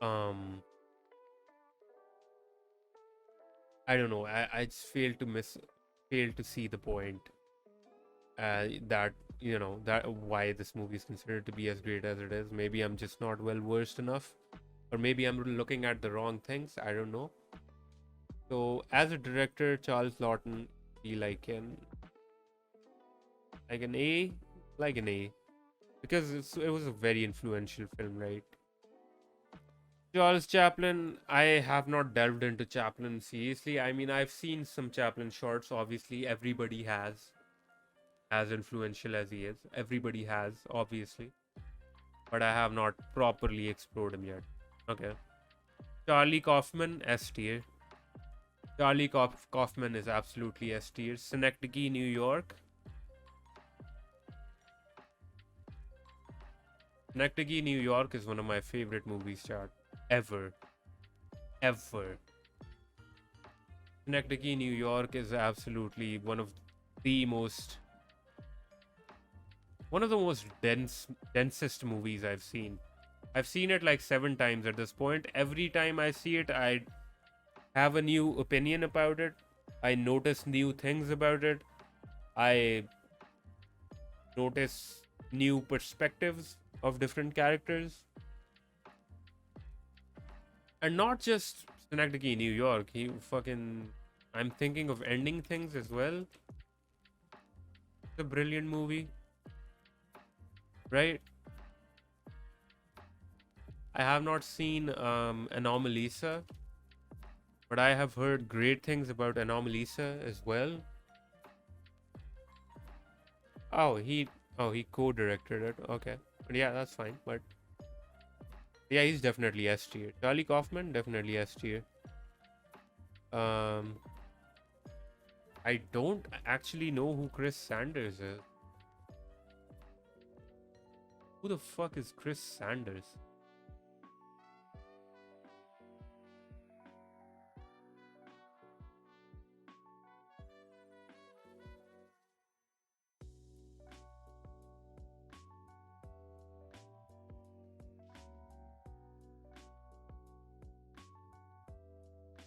um, I don't know. I just fail to see the point. That that why this movie is considered to be as great as it is. Maybe I'm just not well versed enough, or maybe I'm looking at the wrong things. I don't know. So as a director, Charles Lawton, be like an A, like an A, because it was a very influential film, right? Charles Chaplin, I have not delved into Chaplin seriously. I mean, I've seen some Chaplin shorts. Obviously, everybody has, as influential as he is. Everybody has, obviously, but I have not properly explored him yet. Okay. Charlie Kaufman, S tier. Kaufman is absolutely S tier. Synecdoche, New York. Synecdoche, New York is one of my favorite movies, chat. Ever. Ever. Synecdoche, New York is absolutely the most one of the most densest movies I've seen. I've seen it like 7 times at this point. Every time I see it, I have a new opinion about it. I notice new things about it. I notice new perspectives of different characters. And not just Synecdoche, New York. I'm thinking of Ending Things as well. It's a brilliant movie, right? I have not seen Anomalisa, but I have heard great things about Anomalisa as well. Oh, he co-directed it. Okay, but yeah, that's fine. But yeah, he's definitely S tier. Charlie Kaufman, definitely S tier. Um, I don't actually know who Chris Sanders is. Who the fuck is Chris Sanders?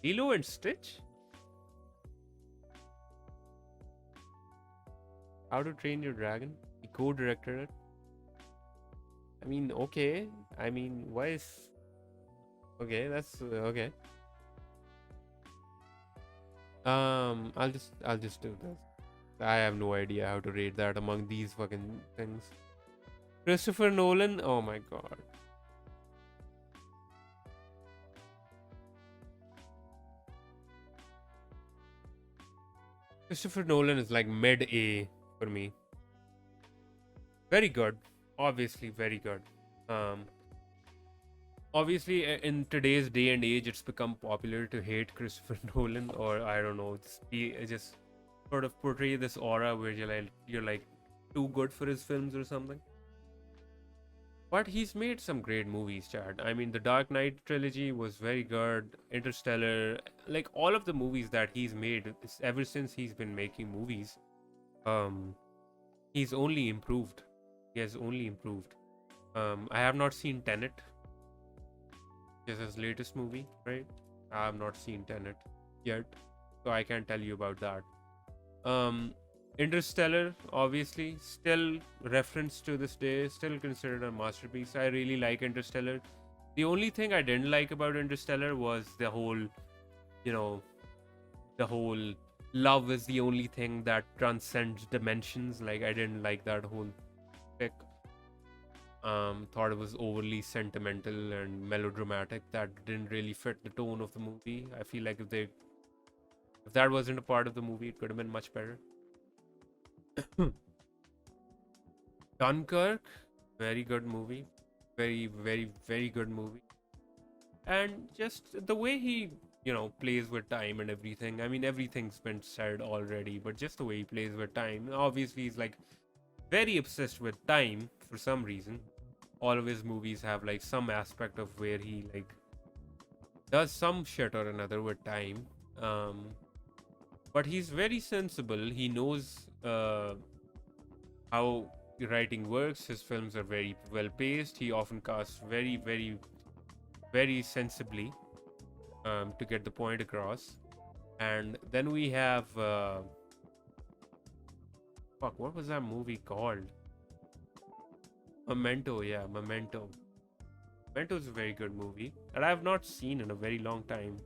Lilo and Stitch? How to Train Your Dragon? He co-directed it. I mean, okay. I mean, why is okay? That's okay. I'll just do this. I have no idea how to rate that among these fucking things. Christopher Nolan, oh my god. Christopher Nolan is like mid A for me. Very good, obviously very good. Um, Obviously in today's day and age, it's become popular to hate Christopher Nolan, or I don't know, just sort of portray this aura where you're like too good for his films or something. But he's made some great movies, Chad. I mean, the Dark Knight trilogy was very good. Interstellar, like all of the movies that he's made, ever since he's been making movies, um, he's only improved. He has only improved. I have not seen Tenet, which is his latest movie, right? I have not seen Tenet yet, so I can't tell you about that. Interstellar, obviously, still referenced to this day, still considered a masterpiece. I really like Interstellar. The only thing I didn't like about Interstellar was you know, the whole love is the only thing that transcends dimensions. Like, I didn't like that whole pick. Thought it was overly sentimental and melodramatic. That didn't really fit the tone of the movie. I feel like if that wasn't a part of the movie, it could have been much better. Dunkirk, very good movie. Very, very, very good movie. And just the way he, plays with time and everything. I mean, everything's been said already, but just the way he plays with time. Obviously, he's like very obsessed with time for some reason. All of his movies have like some aspect of where he like does some shit or another with time. But he's very sensible. He knows how writing works. His films are very well paced. He often casts very, very, very sensibly to get the point across. And then we have what was that movie called? Memento. Yeah, Memento. Memento is a very good movie that I have not seen in a very long time.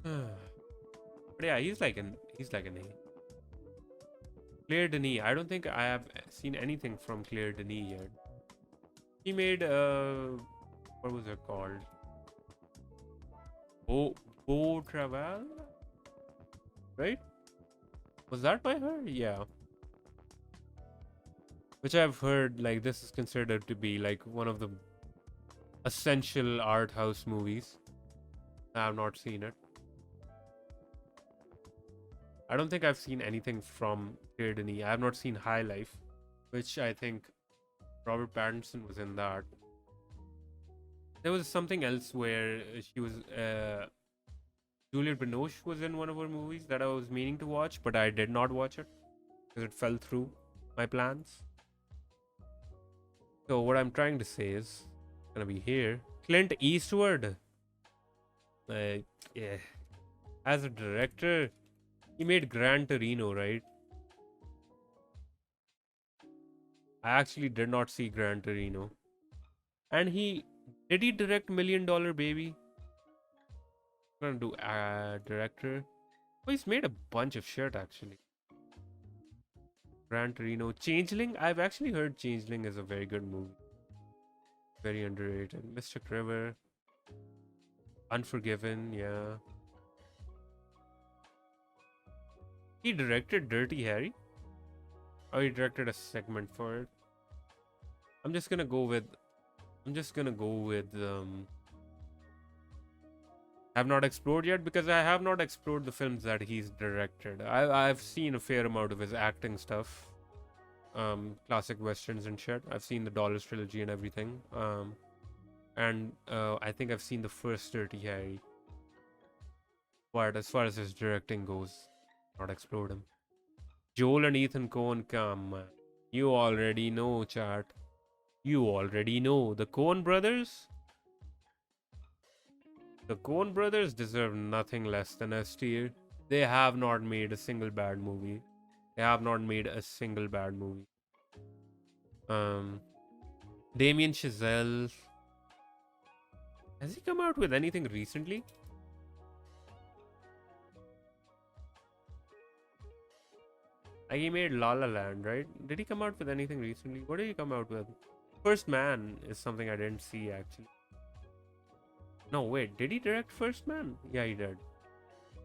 But yeah, he's like an A. Claire Denis. I don't think I have seen anything from Claire Denis yet. He made what was it called? Beau Travail, right? Was that by her? Yeah. Which I've heard like this is considered to be like one of the essential art house movies. I have not seen it. I don't think I've seen anything from Claire Denis. I have not seen High Life, which I think Robert Pattinson was in that. There was something else where she was Juliette Binoche was in one of her movies that I was meaning to watch, but I did not watch it because it fell through my plans. So what I'm trying to say is gonna be here. Clint Eastwood. Yeah. As a director, he made Gran Torino, right? I actually did not see Gran Torino. And did he direct Million Dollar Baby? I'm gonna do director. Oh, he's made a bunch of shit actually. Gran Torino, Changeling. I've actually heard Changeling is a very good movie. Very underrated. Mystic River. Unforgiven, yeah. He directed Dirty Harry. Oh, he directed a segment for it. I'm just gonna go with have not explored yet because I have not explored the films that he's directed. I've seen a fair amount of his acting stuff. Classic westerns and shit. I've seen the Dollars trilogy and everything. And I think I've seen the first Dirty Harry. But as far as his directing goes, not explored him. Joel and Ethan Coen, come on. You already know, chat. You already know. The Coen brothers? The Coen brothers deserve nothing less than S tier. They have not made a single bad movie. They have not made a single bad movie. Damien Chazelle. Has he come out with anything recently? Like he made La La Land, right? Did he come out with anything recently? What did he come out with? First Man is something I didn't see actually. No, wait, did he direct First Man? Yeah, he did.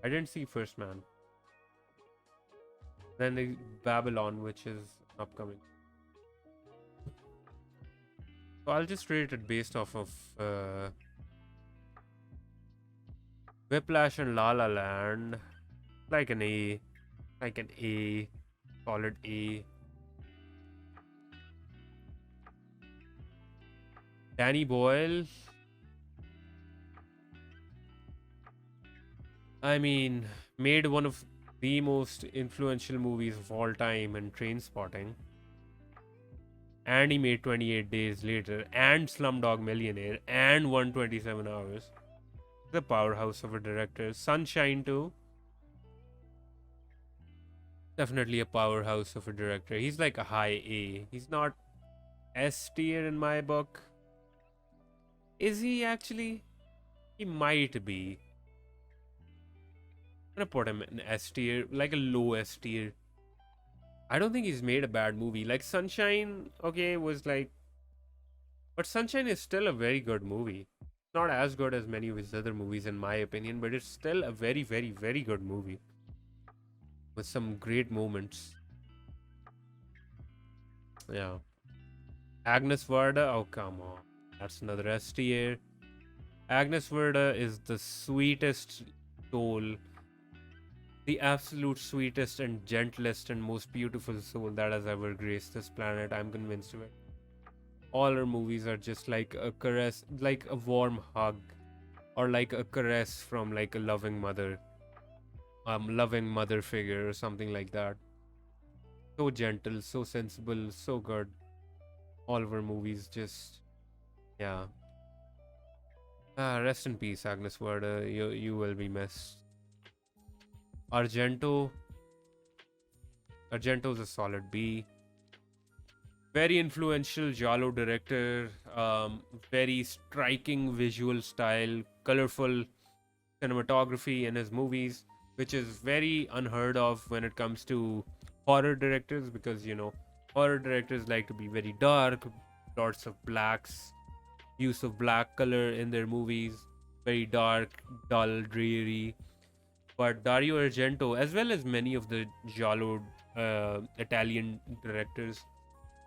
I didn't see First Man. Then the Babylon, which is upcoming. So I'll just rate it based off of Whiplash and La La Land. Like an A. Like an A. Solid A. Danny Boyle. I mean, made one of the most influential movies of all time in Trainspotting. And he made 28 Days Later and Slumdog Millionaire and 127 Hours. The powerhouse of a director. Sunshine too. Definitely a powerhouse of a director. He's like a high A. He's not S tier in my book. Is he actually? He might be. I'm gonna put him in S tier, like a low S tier. I don't think he's made a bad movie. Like Sunshine, okay, was like, but Sunshine is still a very good movie. Not as good as many of his other movies, in my opinion, but it's still a very, very, very good movie with some great moments. Yeah. Agnes Varda, oh come on, that's another S tier. Agnes Varda is the sweetest soul, the absolute sweetest and gentlest and most beautiful soul that has ever graced this planet. I'm convinced of it. All her movies are just like a caress, like a warm hug, or like a caress from like a loving mother figure or something like that. So gentle, so sensible, so good. All of her movies just, yeah. Rest in peace, Agnes Varda. You will be missed. Argento's a solid B. Very influential giallo director. Very striking visual style, colorful cinematography in his movies, which is very unheard of when it comes to horror directors, because horror directors like to be very dark, lots of blacks, use of black color in their movies, very dark, dull, dreary. But Dario Argento, as well as many of the giallo Italian directors,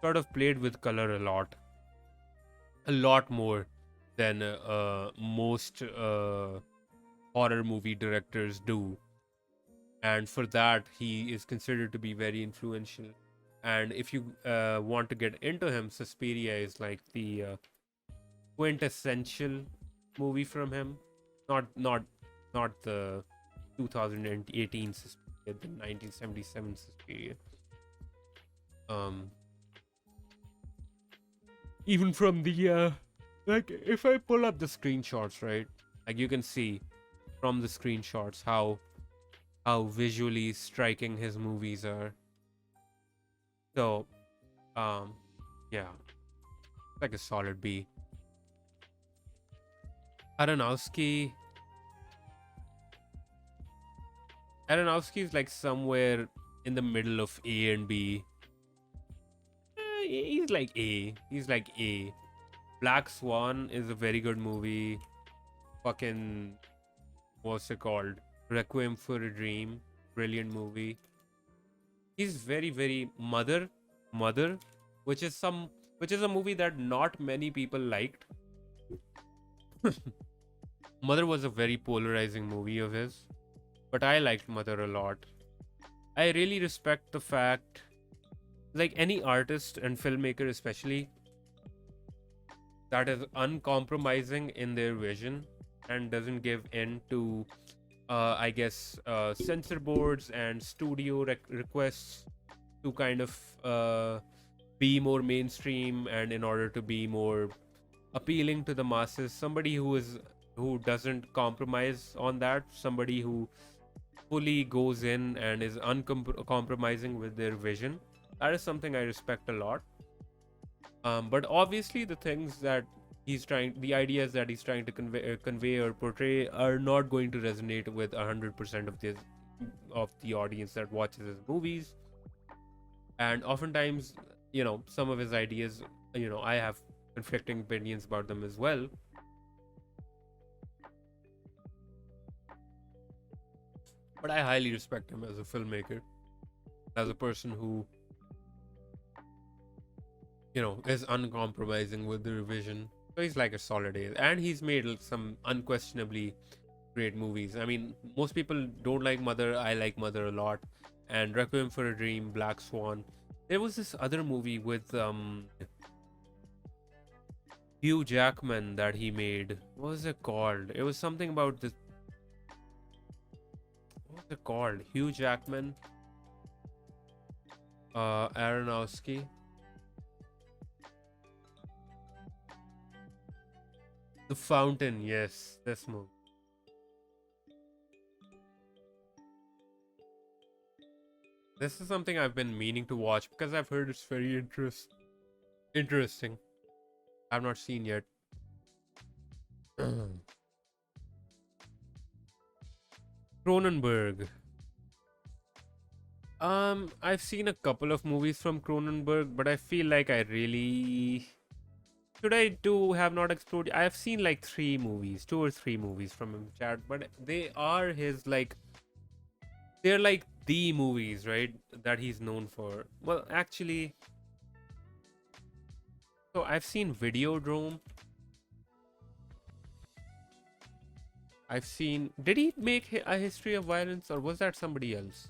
sort of played with color a lot more than most horror movie directors do. And for that, he is considered to be very influential. And if you want to get into him, Suspiria is like the quintessential movie from him. Not the 2018 Suspiria, the 1977 Suspiria. Even from the like, if I pull up the screenshots, right, like you can see from the screenshots how visually striking his movies are. So yeah, like a solid B. Aronofsky is like somewhere in the middle of A and B. He's like A. Black Swan is a very good movie. Fucking, what's it called? Requiem for a Dream. Brilliant movie. He's very, very Mother, which is a movie that not many people liked. Mother was a very polarizing movie of his, but I liked Mother a lot. I really respect the fact, like any artist and filmmaker especially, that is uncompromising in their vision and doesn't give in to censor boards and studio requests to kind of be more mainstream, and in order to be more appealing to the masses, somebody who doesn't compromise on that, somebody who fully goes in and is uncompromising with their vision. That is something I respect a lot. But obviously the ideas that he's trying to convey or portray are not going to resonate with 100% of the audience that watches his movies. And oftentimes, some of his ideas, I have conflicting opinions about them as well. But I highly respect him as a filmmaker, as a person who, is uncompromising with the revision. So he's like a solid A. And he's made some unquestionably great movies. I mean, most people don't like Mother. I like Mother a lot. And Requiem for a Dream, Black Swan. There was this other movie with Hugh Jackman that he made. What was it called? It was something about this. What was it called? Hugh Jackman, Aronofsky. The Fountain, yes, this movie. This is something I've been meaning to watch because I've heard it's very interesting. I've not seen yet. Cronenberg. I've seen a couple of movies from Cronenberg, but I feel like I really should I do have not explored. I have seen like 3 movies, 2 or 3 movies from him, chat, but they are his like they're like the movies, right? That he's known for. Well, actually, so I've seen Videodrome. I've seen. Did he make a history of violence, or was that somebody else?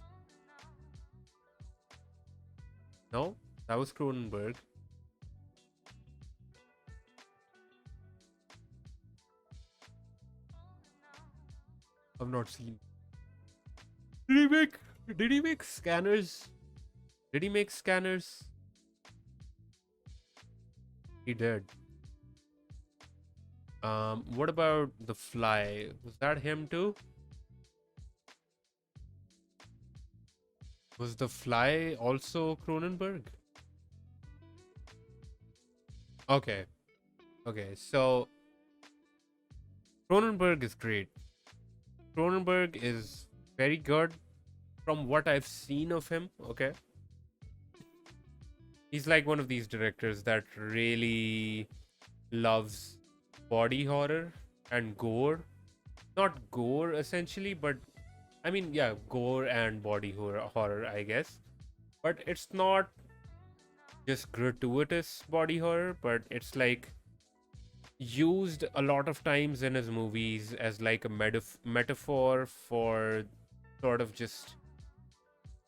No, that was Cronenberg. I've not seen. Did he make? Did he make Scanners? Did he make Scanners? He did. What about The Fly? Was that him too? Was The Fly also Cronenberg? Okay. Okay, so Cronenberg is great. Cronenberg is very good from what I've seen of him, okay? He's like one of these directors that really loves body horror and gore. Not gore essentially, but I mean, yeah, gore and body horror, I guess. But it's not just gratuitous body horror, but it's like used a lot of times in his movies as like a metaphor for sort of just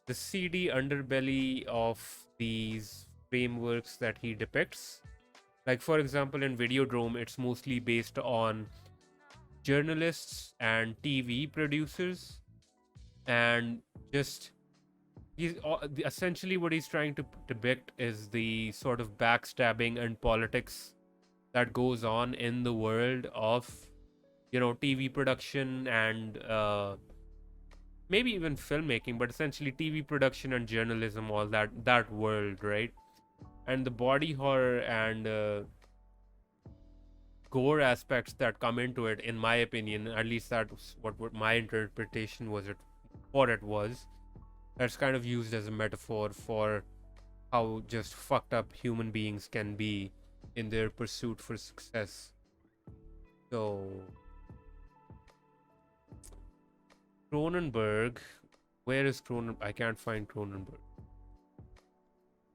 the seedy underbelly of these frameworks that he depicts. Like, for example, in Videodrome, it's mostly based on journalists and TV producers, and just he's essentially what he's trying to depict is the sort of backstabbing and politics that goes on in the world of TV production and maybe even filmmaking, but essentially TV production and journalism, all that world, right? And the body horror and gore aspects that come into it, in my opinion, at least that's what my interpretation was it was. That's kind of used as a metaphor for how just fucked up human beings can be in their pursuit for success. So Cronenberg, where is Cronenberg? I can't find Cronenberg.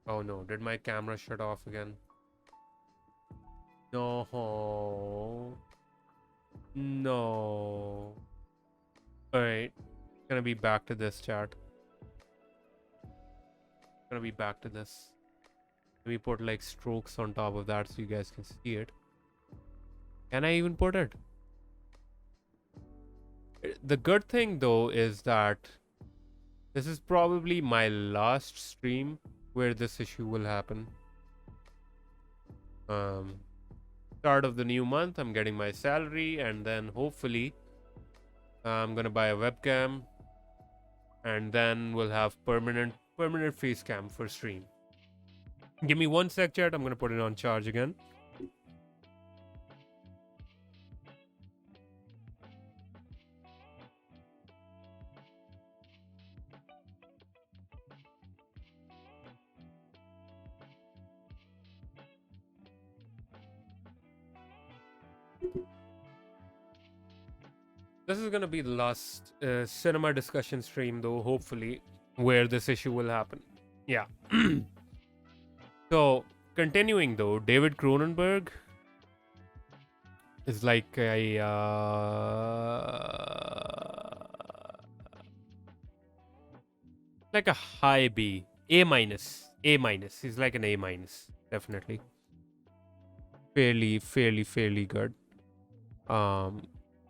Oh no, did my camera shut off again? No. No. Alright. Gonna be back to this, chat. Gonna be back to this. Let me put like strokes on top of that so you guys can see it. Can I even put it? The good thing though is that this is probably my last stream where this issue will happen. Start of the new month, I'm getting my salary, and then hopefully I'm gonna buy a webcam, and then we'll have permanent face cam for stream. Give me 1 sec, chat. I'm gonna put it on charge again. This is gonna be the last cinema discussion stream, though, hopefully, where this issue will happen. Yeah. So, continuing though, David Cronenberg is like a high B, A minus, A minus. He's like an A minus, definitely. Fairly good. Um,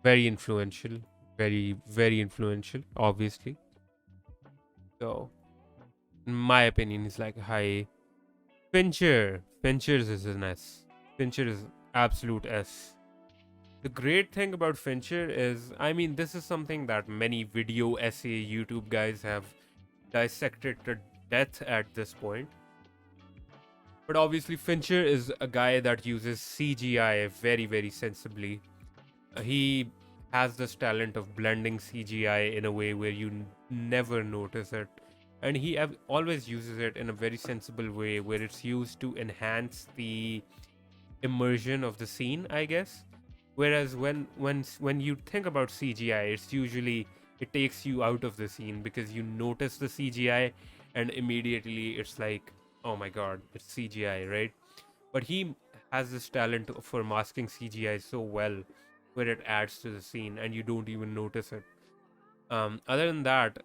very influential, very influential, obviously. So, in my opinion, he's like a high. Fincher's is an S. Fincher is absolute S. The great thing about Fincher is, I mean, this is something that many video essay YouTube guys have dissected to death at this point. But obviously, Fincher is a guy that uses CGI very sensibly. He has this talent of blending CGI in a way where you never notice it. And he always uses it in a very sensible way where it's used to enhance the immersion of the scene, I guess. Whereas when you think about CGI, it's usually it takes you out of the scene because you notice the CGI and immediately it's like, oh my god, it's CGI, right? But he has this talent for masking CGI so well where it adds to the scene and you don't even notice it. Other than that,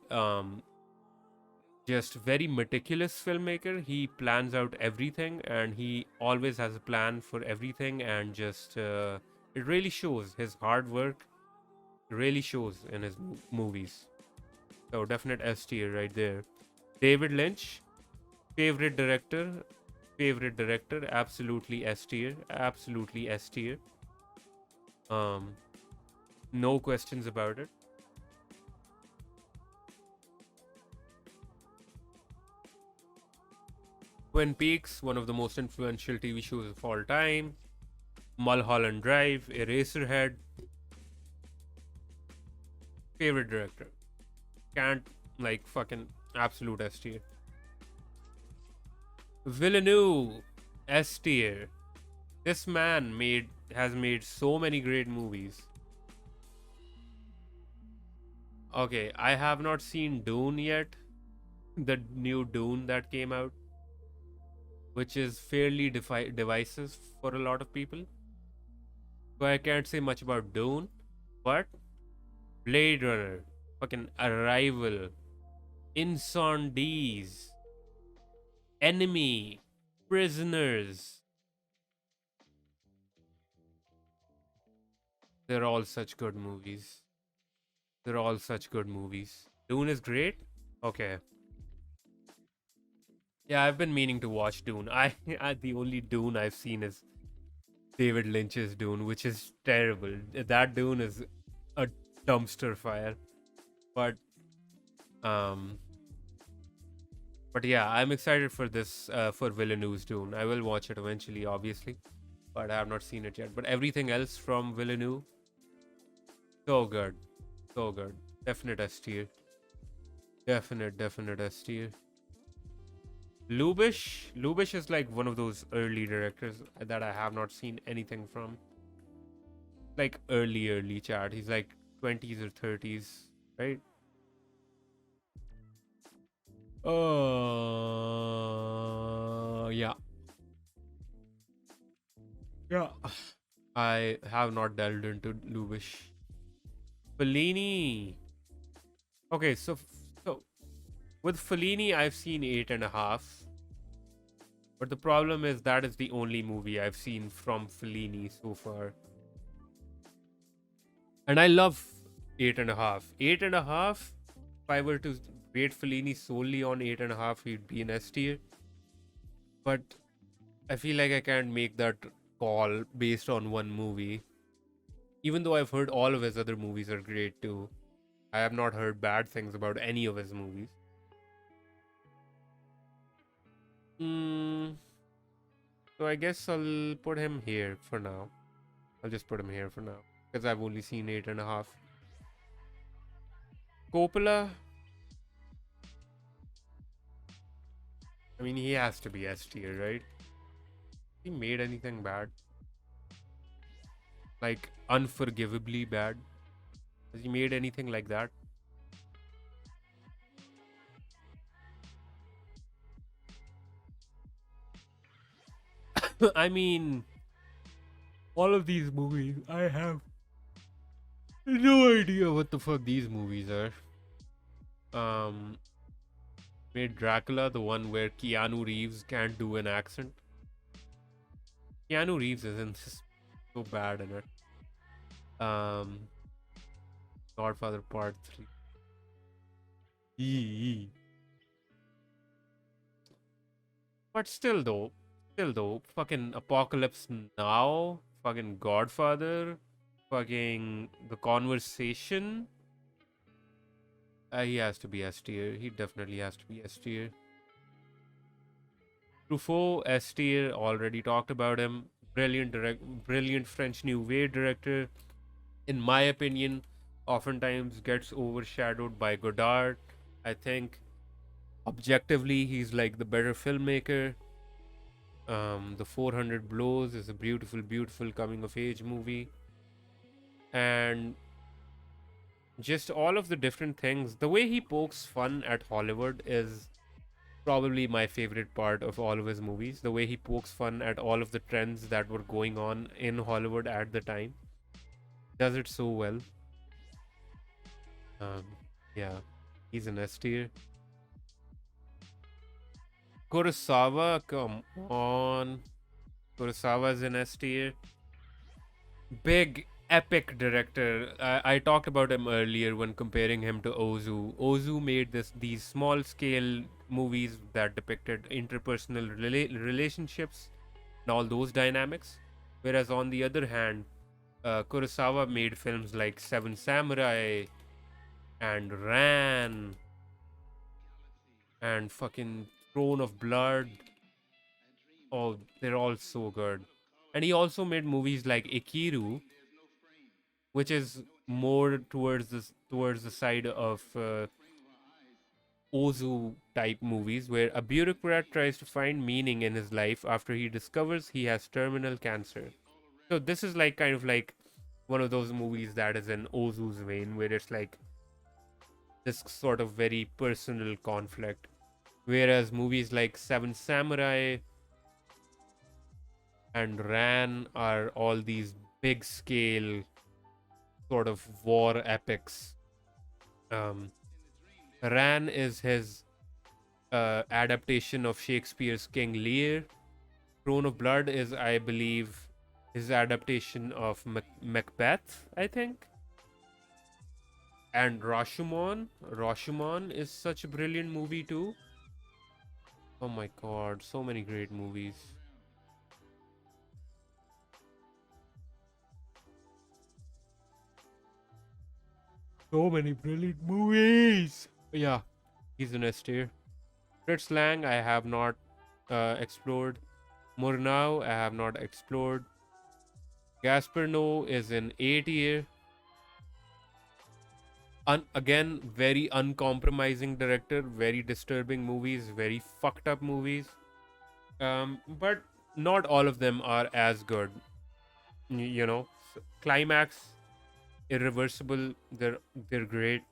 just very meticulous filmmaker. He plans out everything and he always has a plan for everything, and just it really shows. His hard work really shows in his movies. So definite S tier right there. David Lynch, favorite director, absolutely S tier, absolutely S tier. No questions about it. Twin Peaks, one of the most influential TV shows of all time. Mulholland Drive, Eraserhead. Favorite director. Can't, like, fucking absolute S tier. Villeneuve, S tier. This man has made so many great movies. Okay, I have not seen Dune yet. The new Dune that came out, which is fairly divisive for a lot of people. So I can't say much about Dune, but Blade Runner, fucking Arrival, Incendies, Enemy, Prisoners. They're all such good movies. They're all such good movies. Dune is great. Okay. Yeah, I've been meaning to watch Dune. The only Dune I've seen is David Lynch's Dune, which is terrible. That Dune is a dumpster fire. But um but yeah, I'm excited for this for Villeneuve's Dune. I will watch it eventually, obviously, but I have not seen it yet. But everything else from Villeneuve, so good. So good. Definite S tier. Definite S tier. Lubitsch is like one of those early directors that I have not seen anything from. Like early chat. He's like 20s or 30s, right? Yeah. Yeah. I have not delved into Lubitsch. Fellini. Okay, so with Fellini, I've seen 8.5. But the problem is that is the only movie I've seen from Fellini so far. And I love 8.5. 8.5, if I were to rate Fellini solely on 8.5, he'd be an S tier. But I feel like I can't make that call based on one movie. Even though I've heard all of his other movies are great too. I have not heard bad things about any of his movies. So I guess I'll put him here for now. I'll just put him here for now. Because I've only seen 8.5. Coppola. I mean, he has to be S tier, right? He made anything bad? like unforgivably bad? Has he made anything like that? I mean, all of these movies, I have no idea what the fuck these movies are. Um, Made Dracula, the one where Keanu Reeves can't do an accent. Keanu Reeves isn't just so bad in it. Um, Godfather Part 3. Yee. But still though, fucking Apocalypse Now, fucking Godfather, fucking The Conversation. He has to be S tier. He definitely has to be S tier. Truffaut, S tier. Already talked about him. Brilliant French New Wave director. In my opinion, oftentimes gets overshadowed by Godard. I think objectively he's like the better filmmaker. The 400 Blows is a beautiful coming of age movie, and just all of the different things. The way he pokes fun at Hollywood is probably my favorite part of all of his movies. The way he pokes fun at all of the trends that were going on in Hollywood at the time, does it so well. Um, yeah, he's an S tier. Kurosawa, come on. Kurosawa's an S tier. Big epic director. I talked about him earlier when comparing him to Ozu. Ozu made these small scale movies that depicted interpersonal relationships and all those dynamics. Whereas on the other hand, Kurosawa made films like Seven Samurai and Ran and fucking Throne of Blood. Oh, they're all so good. And he also made movies like Ikiru, which is more towards the side of Ozu type movies, where a bureaucrat tries to find meaning in his life after he discovers he has terminal cancer. So this is like kind of like one of those movies that is in Ozu's vein, where it's like this sort of very personal conflict. Whereas movies like Seven Samurai and Ran are all these big scale sort of war epics. Um, Ran is his adaptation of Shakespeare's King Lear. Throne of Blood is, I believe, his adaptation of Macbeth, I think. And Rashomon. Rashomon is such a brilliant movie too. Oh my god, so many great movies. So many brilliant movies. Yeah, he's an S tier. Fritz Lang, I have not explored. Murnau, I have not explored. Gaspar Noe is an A tier. Again, very uncompromising director, very disturbing movies, very fucked up movies. But not all of them are as good. You know, Climax, Irreversible, they're great.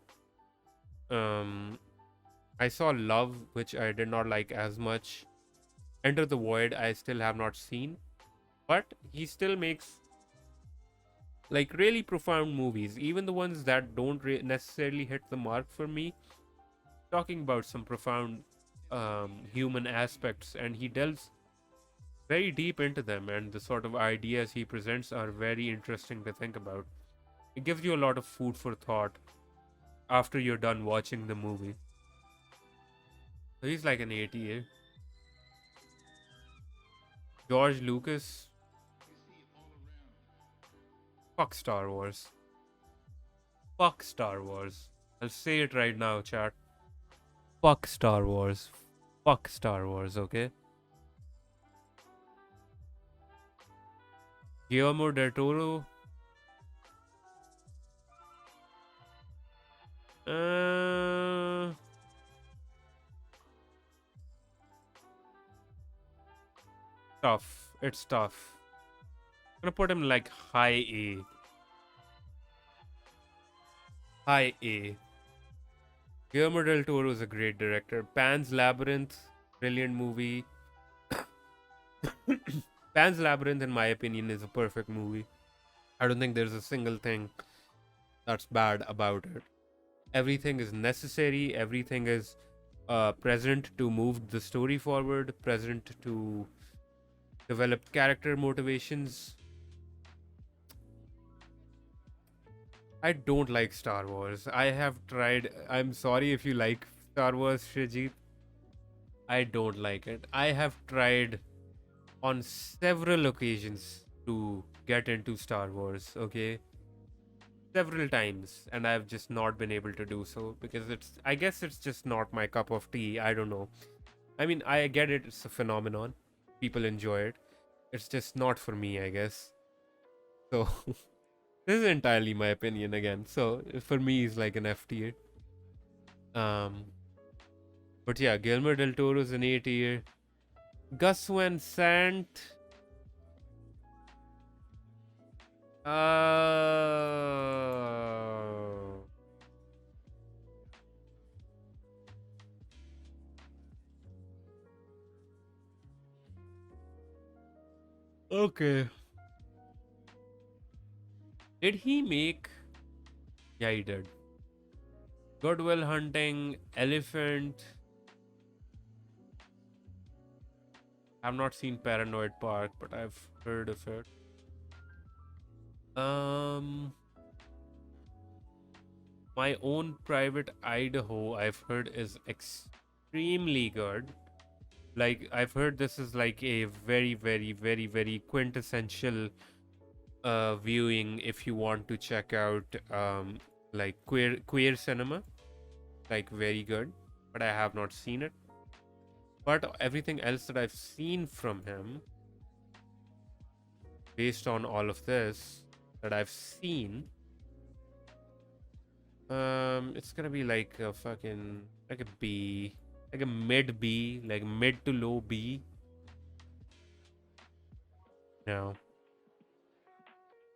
Um, I saw Love, which I did not like as much. Enter the Void, I still have not seen, but he still makes like really profound movies, even the ones that don't necessarily hit the mark for me. Talking about some profound human aspects, and he delves very deep into them, and the sort of ideas he presents are very interesting to think about. It gives you a lot of food for thought after you're done watching the movie. So he's like an 80. George Lucas, fuck Star Wars. Fuck Star Wars. I'll say it right now, chat. Fuck Star Wars. Fuck Star Wars, okay? Guillermo del Toro. Uh, Tough. It's tough. gonna put him like high A. High A. Guillermo del Toro is a great director. Pan's Labyrinth, brilliant movie. Pan's Labyrinth, in my opinion, is a perfect movie. I don't think there's a single thing that's bad about it. Everything is necessary. Everything is present to move the story forward, present to develop character motivations. I don't like Star Wars. I have tried. I'm sorry if you like Star Wars, Shrijit. I don't like it. I have tried on several occasions to get into Star Wars, okay? Several times, and I've just not been able to do so because I guess it's just not my cup of tea. I don't know. I mean, I get it, it's a phenomenon. People enjoy it. It's just not for me, I guess. So, this is entirely my opinion again. So, for me, it's like an F tier. Um, but yeah, Guillermo del Toro is an A tier. Gus Van Sant. Okay. Did he make? Yeah, he did. Good Will Hunting, Elephant. I've not seen Paranoid Park, but I've heard of it. My Own Private Idaho, I've heard is extremely good. Like, I've heard this is like a very, very, very, very quintessential viewing if you want to check out like queer cinema. Like, very good, but I have not seen it. But everything else that I've seen from him, based on all of this that I've seen, it's gonna be like a fucking like a B, like a mid B, like mid to low B. No.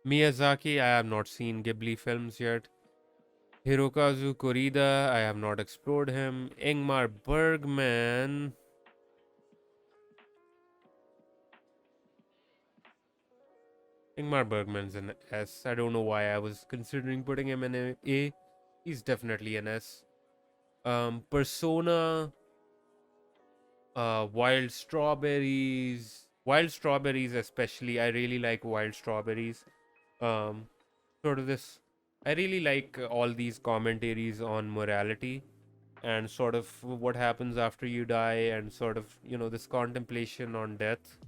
Miyazaki, I have not seen Ghibli films yet. Hirokazu Korida, I have not explored him. Ingmar Bergman. Ingmar Bergman's an S. I don't know why I was considering putting him in an A. He's definitely an S. Persona, Wild Strawberries. Wild Strawberries, especially. I really like Wild Strawberries. Sort of this. I really like all these commentaries on morality and sort of what happens after you die, and sort of, this contemplation on death,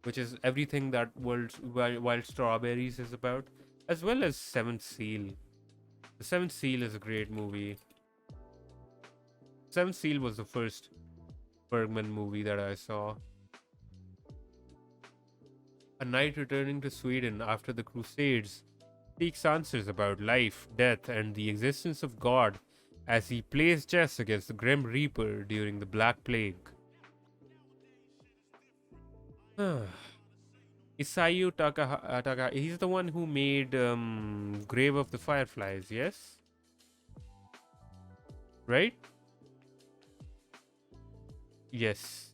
which is everything that Wild Strawberries is about, as well as Seventh Seal. The Seventh Seal is a great movie. Seventh Seal was the first Bergman movie that I saw. A knight returning to Sweden after the Crusades seeks answers about life, death, and the existence of God as he plays chess against the Grim Reaper during the Black Plague. Isayu Taka, he's the one who made Grave of the Fireflies, yes? Right? Yes.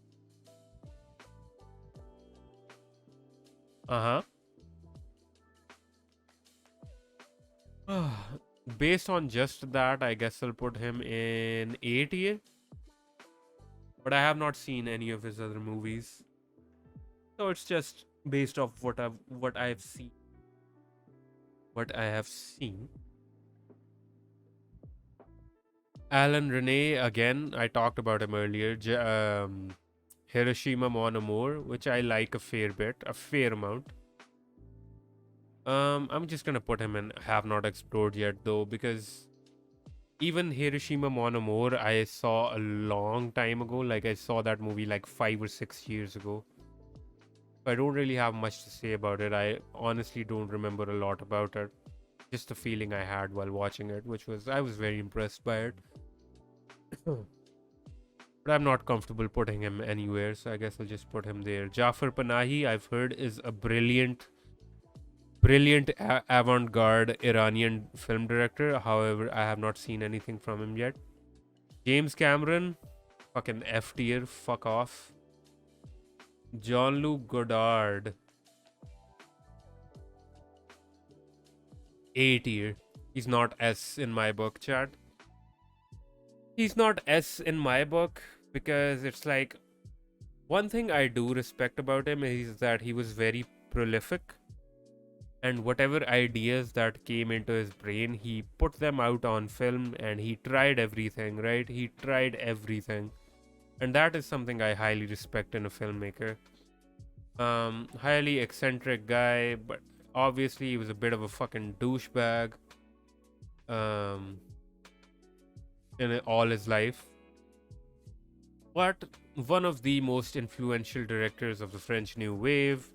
Based on just that, I guess I'll put him in A tier. But I have not seen any of his other movies, so it's just based off what I have seen. What I have seen. Alan Rene, again, I talked about him earlier. Hiroshima Mon Amour, which I like a fair amount. I'm just gonna put him in have not explored yet though, because even Hiroshima Mon Amour I saw a long time ago. Like, I saw that movie like 5 or 6 years ago. I don't really have much to say about it. I honestly don't remember a lot about it. Just the feeling I had while watching it, which was I was very impressed by it. But I'm not comfortable putting him anywhere, so I guess I'll just put him there. Jafar Panahi, I've heard, is a brilliant brilliant avant-garde Iranian film director. However, I have not seen anything from him yet. James Cameron, fucking F tier, fuck off. Jean-Luc Godard, A tier. He's not S in my book, chat. He's not S in my book because it's like, one thing I do respect about him is that he was very prolific, and whatever ideas that came into his brain, he put them out on film, and he tried everything, right? He tried everything. And that is something I highly respect in a filmmaker. Highly eccentric guy, but obviously he was a bit of a fucking douchebag. In all his life. But one of the most influential directors of the French New Wave,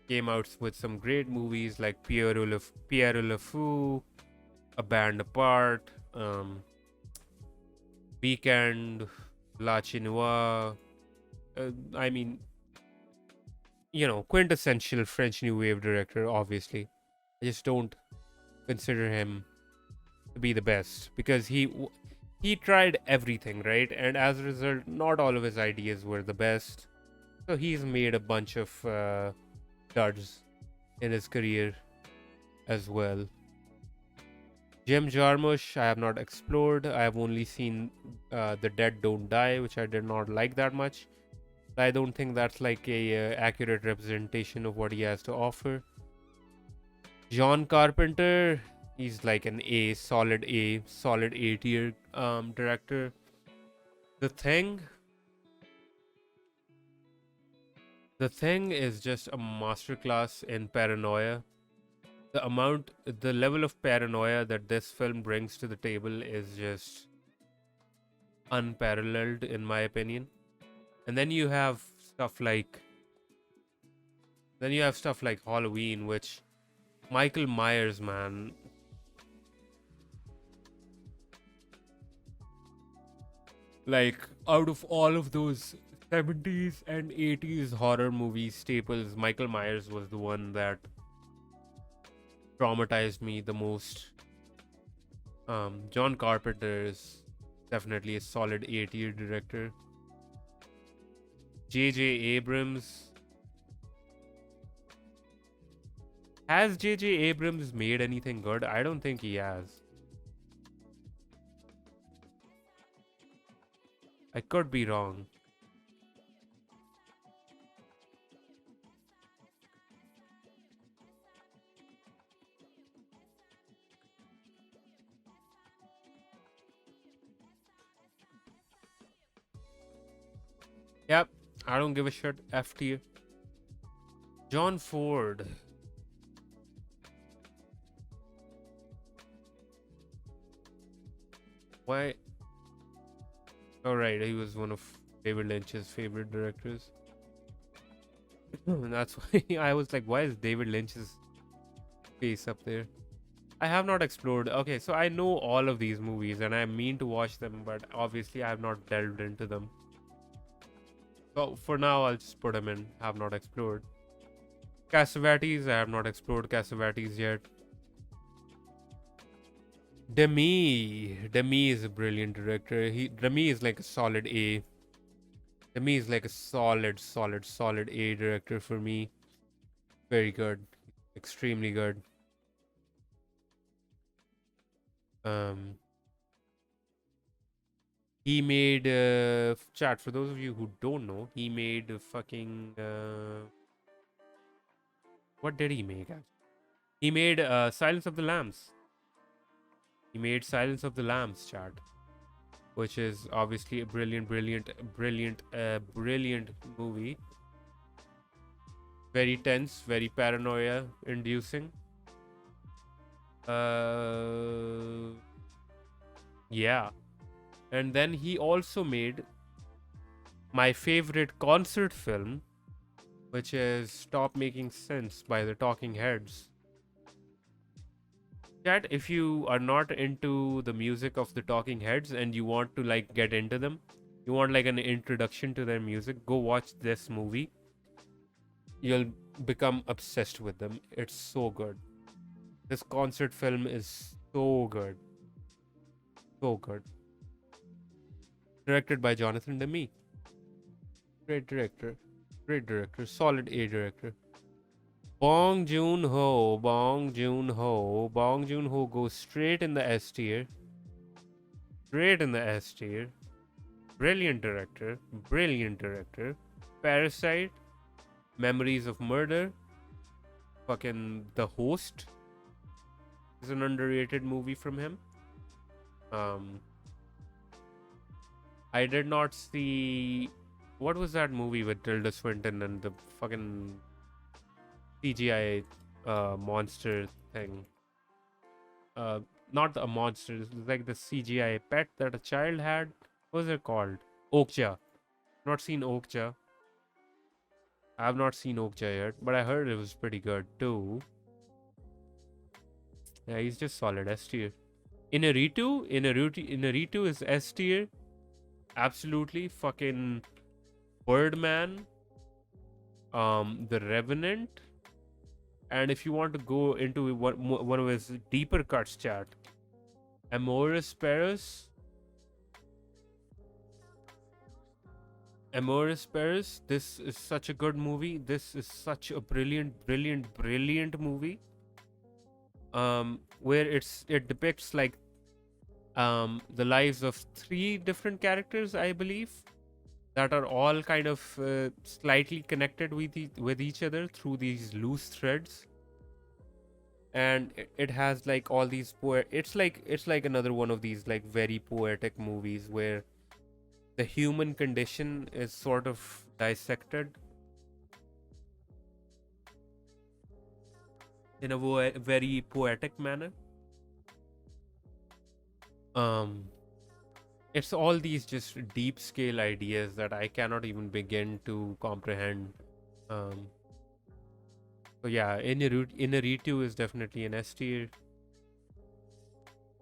came out with some great movies like Pierre Le Fou, A Band Apart, Weekend, La Chinoise. I mean, quintessential French New Wave director, obviously. I just don't consider him to be the best because he tried everything, right? And as a result, not all of his ideas were the best. So he's made a bunch of duds in his career as well. Jim Jarmusch, I have not explored. I have only seen The Dead Don't Die, which I did not like that much. I don't think that's like a accurate representation of what he has to offer. John Carpenter, he's like an solid A tier director. The Thing is just a masterclass in paranoia. The level of paranoia that this film brings to the table is just unparalleled, in my opinion. And then you have stuff like Halloween, which Michael Myers, man. Like, out of all of those 70s and 80s horror movie staples, Michael Myers was the one that traumatized me the most. John Carpenter is definitely a solid A tier director. J.J. Abrams. Has J.J. Abrams made anything good? I don't think he has. I could be wrong. Yep, I don't give a shit. F tier. John Ford. Why? Alright, he was one of David Lynch's favorite directors. That's why I was like, why is David Lynch's face up there? I have not explored. Okay, so I know all of these movies and I mean to watch them, but obviously I have not delved into them. So for now, I'll just put them in. Have not explored. Cassavetes, I have not explored Cassavetes yet. Denis is a brilliant director. Denis is like a solid A. Denis is like a solid A director for me. Very good. Extremely good. He made chat, for those of you who don't know, he made fucking what did he make? He made Silence of the Lambs. He made Silence of the Lambs, chat, which is obviously a brilliant movie. Very tense, very paranoia inducing. Yeah. And then he also made my favorite concert film, which is Stop Making Sense by the Talking Heads. Chat, if you are not into the music of the Talking Heads and you want to like get into them, you want like an introduction to their music, go watch this movie. You'll become obsessed with them. It's so good. This concert film is so good. So good. Directed by Jonathan Demme. Great director. Great director. Solid A director. Bong Joon-ho. Bong Joon-ho. Bong Joon-ho goes straight in the S tier. Straight in the S tier. Brilliant director. Brilliant director. Parasite. Memories of Murder. Fucking The Host is an underrated movie from him. I did not see, what was that movie with Tilda Swinton and the fucking CGI monster thing? Not a monster. It's like the CGI pet that a child had. What was it called? Okja. Not seen Okja. I have not seen Okja yet, but I heard it was pretty good too. Yeah, he's just solid S tier. Inaritu is S tier. Absolutely. Fucking Birdman. The Revenant. And if you want to go into one of his deeper cuts, chat, Amores Paris. Amores Paris. This is such a good movie. This is such a brilliant movie. Where it depicts like the lives of 3 different characters, I believe, that are all kind of slightly connected with each other through these loose threads. And it has like all these it's like another one of these like very poetic movies where the human condition is sort of dissected in a very poetic manner. It's all these just deep scale ideas that I cannot even begin to comprehend. So yeah, Inaritu is definitely an S tier.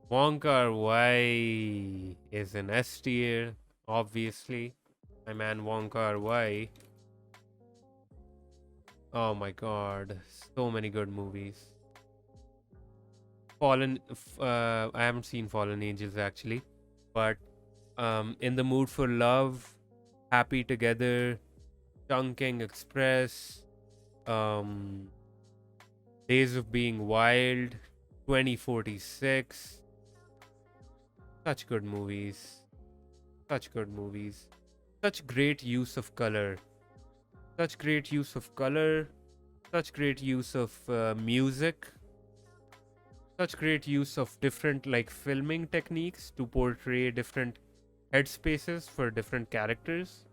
Wong Kar-wai is an S tier, obviously. My man Wong Kar-wai. Oh my god, so many good movies. I haven't seen Fallen Angels actually, but In the Mood for Love, Happy Together, Chungking Express, Days of Being Wild, 2046. Such good movies. Such good movies. Such great use of color. Such great use of color. Such great use of music. Such great use of different like filming techniques to portray different headspaces for different characters.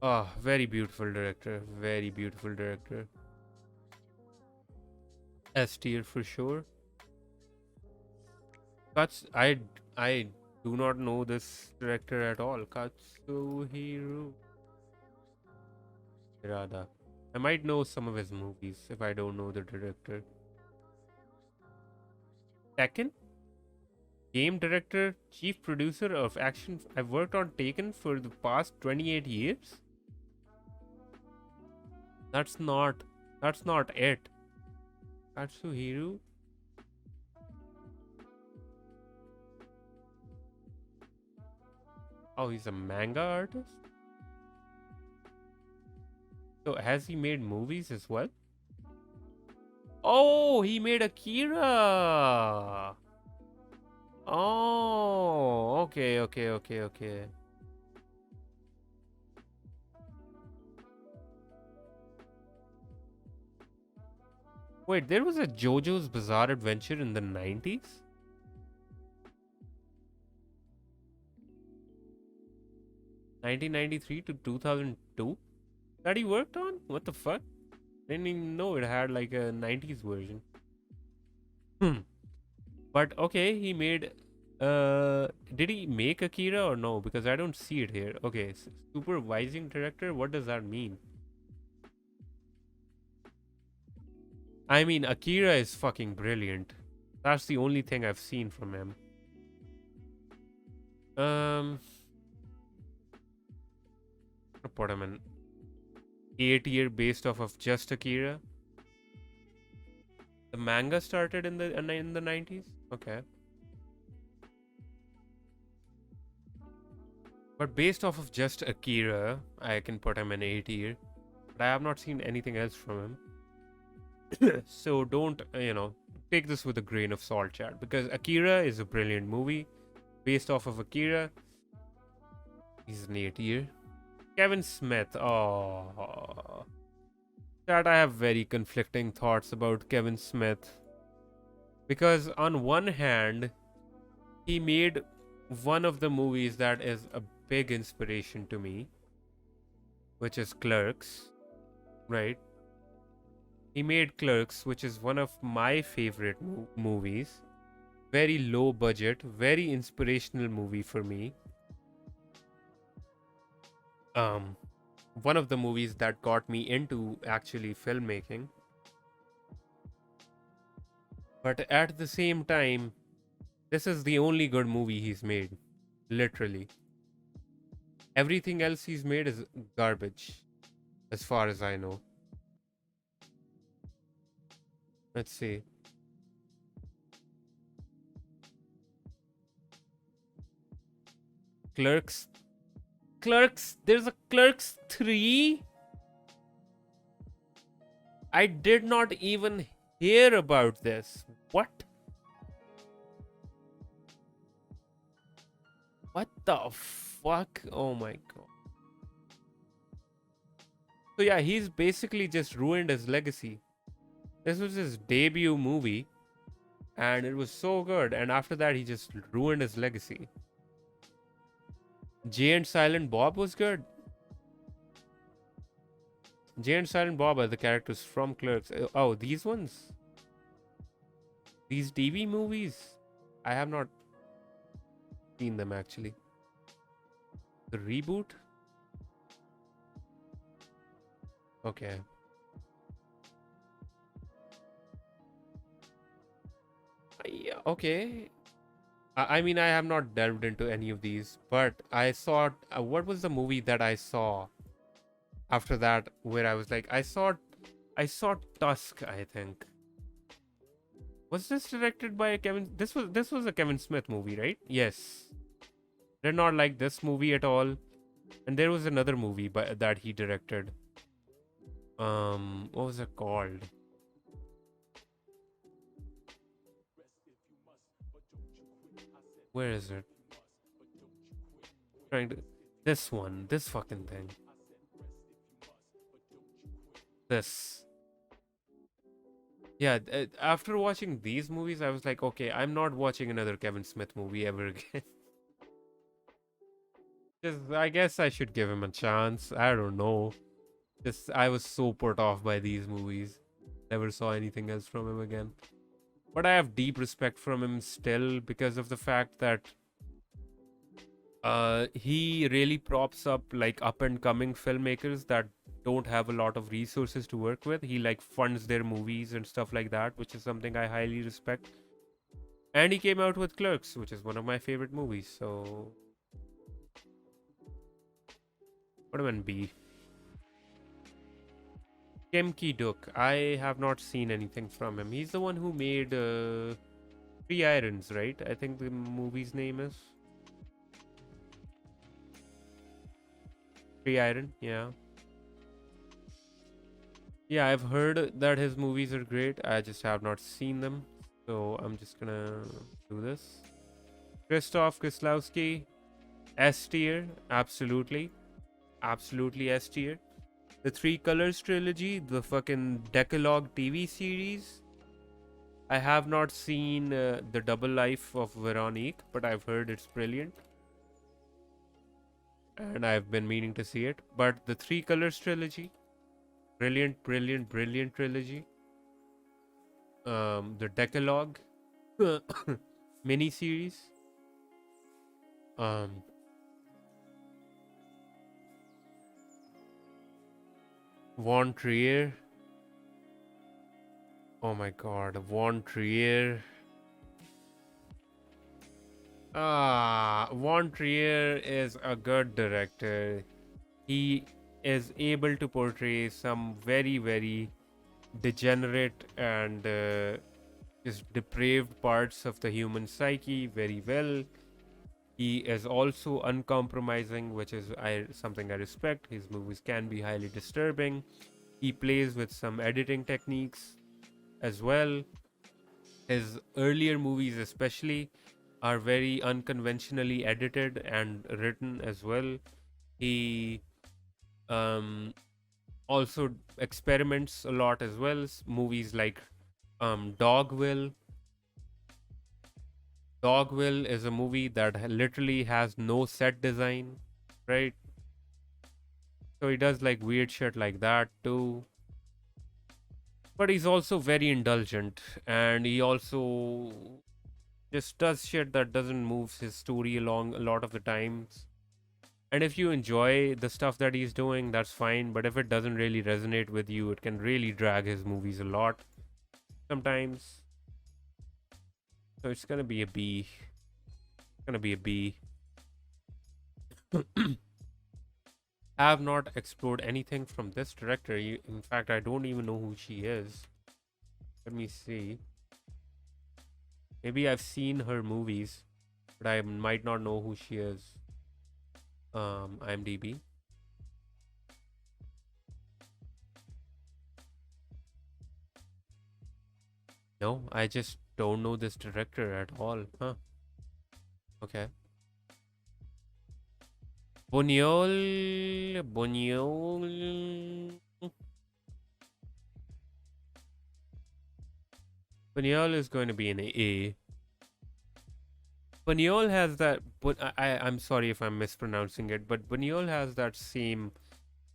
Oh, very beautiful director. Very beautiful director. S tier for sure. I do not know this director at all. Katsuhiro Otomo. I might know some of his movies if I don't know the director. Tekken? Game director, chief producer of action. I've worked on Taken for the past 28 years. That's not it. Katsuhiro. Oh, he's a manga artist? So has he made movies as well? Oh, he made Akira. Oh, okay. Wait, there was a JoJo's Bizarre Adventure in the 90s? 1993 to 2002? That he worked on? What the fuck? Didn't even know it had like a 90s version. But okay, he made did he make Akira or no? Because I don't see it here. Okay, supervising director, what does that mean? I mean, Akira is fucking brilliant. That's the only thing I've seen from him. Put him in 8 year based off of just Akira. The manga started in the 90s. Okay, but based off of just Akira, I can put him in 8 year. But I have not seen anything else from him. So don't take this with a grain of salt, chat, because Akira is a brilliant movie. Based off of Akira, he's an 8 year. Kevin Smith. Oh, that I have very conflicting thoughts about Kevin Smith. Because on one hand, he made one of the movies that is a big inspiration to me, which is Clerks, right? He made Clerks, which is one of my favorite movies. Very low budget, very inspirational movie for me. One of the movies that got me into actually filmmaking. But at the same time, this is the only good movie he's made. Literally. Everything else he's made is garbage, as far as I know. Let's see. Clerks. There's a Clerks 3? I did not even hear about this. What? What the fuck? Oh my god. So yeah, he's basically just ruined his legacy. This was his debut movie, and it was so good. And after that, he just ruined his legacy. Jay and Silent Bob was good. Jay and Silent Bob are the characters from Clerks. Oh, these ones? These TV movies? I have not seen them actually. The reboot? Okay. Yeah, okay. I mean, I have not delved into any of these, but I saw what was the movie that I saw after that where I was like, I saw Tusk, I think. Was this directed by Kevin? This was a Kevin Smith movie, right? Yes. Did not like this movie at all. And there was another movie that he directed. What was it called? Where is it? This fucking thing. This. Yeah, after watching these movies, I was like, okay, I'm not watching another Kevin Smith movie ever again. Just, I guess I should give him a chance. I don't know. Just, I was so put off by these movies. Never saw anything else from him again. But I have deep respect from him still because of the fact that he really props up like up and coming filmmakers that don't have a lot of resources to work with. He like funds their movies and stuff like that, which is something I highly respect. And he came out with Clerks, which is one of my favorite movies. So put him in B. Kim Ki-duk. I have not seen anything from him. He's the one who made Three Irons, right? I think the movie's name is Three Iron. Yeah. Yeah, I've heard that his movies are great. I just have not seen them. So I'm just gonna do this. Krzysztof Kieslowski. S tier. Absolutely. Absolutely S tier. The Three Colors trilogy, the fucking Decalogue TV series. I have not seen The Double Life of Veronique, but I've heard it's brilliant. And I've been meaning to see it. But the Three Colors trilogy, brilliant, brilliant, brilliant trilogy. The Decalogue mini series. Von Trier. Oh my god, Von Trier. Von Trier is a good director. He is able to portray some very, very degenerate and just depraved parts of the human psyche very well. He is also uncompromising, which is something I respect. His movies can be highly disturbing. He plays with some editing techniques as well. His earlier movies, especially, are very unconventionally edited and written as well. He um, also experiments a lot as well. Movies like Dogville. Dogville is a movie that literally has no set design, right? So he does like weird shit like that too. But he's also very indulgent, and he also just does shit that doesn't move his story along a lot of the times. And if you enjoy the stuff that he's doing, that's fine. But if it doesn't really resonate with you, it can really drag his movies a lot sometimes. So it's gonna be a B. It's gonna be a B. I have not explored anything from this director. In fact, I don't even know who she is. Let me see. Maybe I've seen her movies, but I might not know who she is. IMDb. No, I just don't know this director at all. Huh. Okay. Buñuel. Buñuel. Buñuel is going to be an A. Buñuel has that, but I'm sorry if I'm mispronouncing it, but Buñuel has that same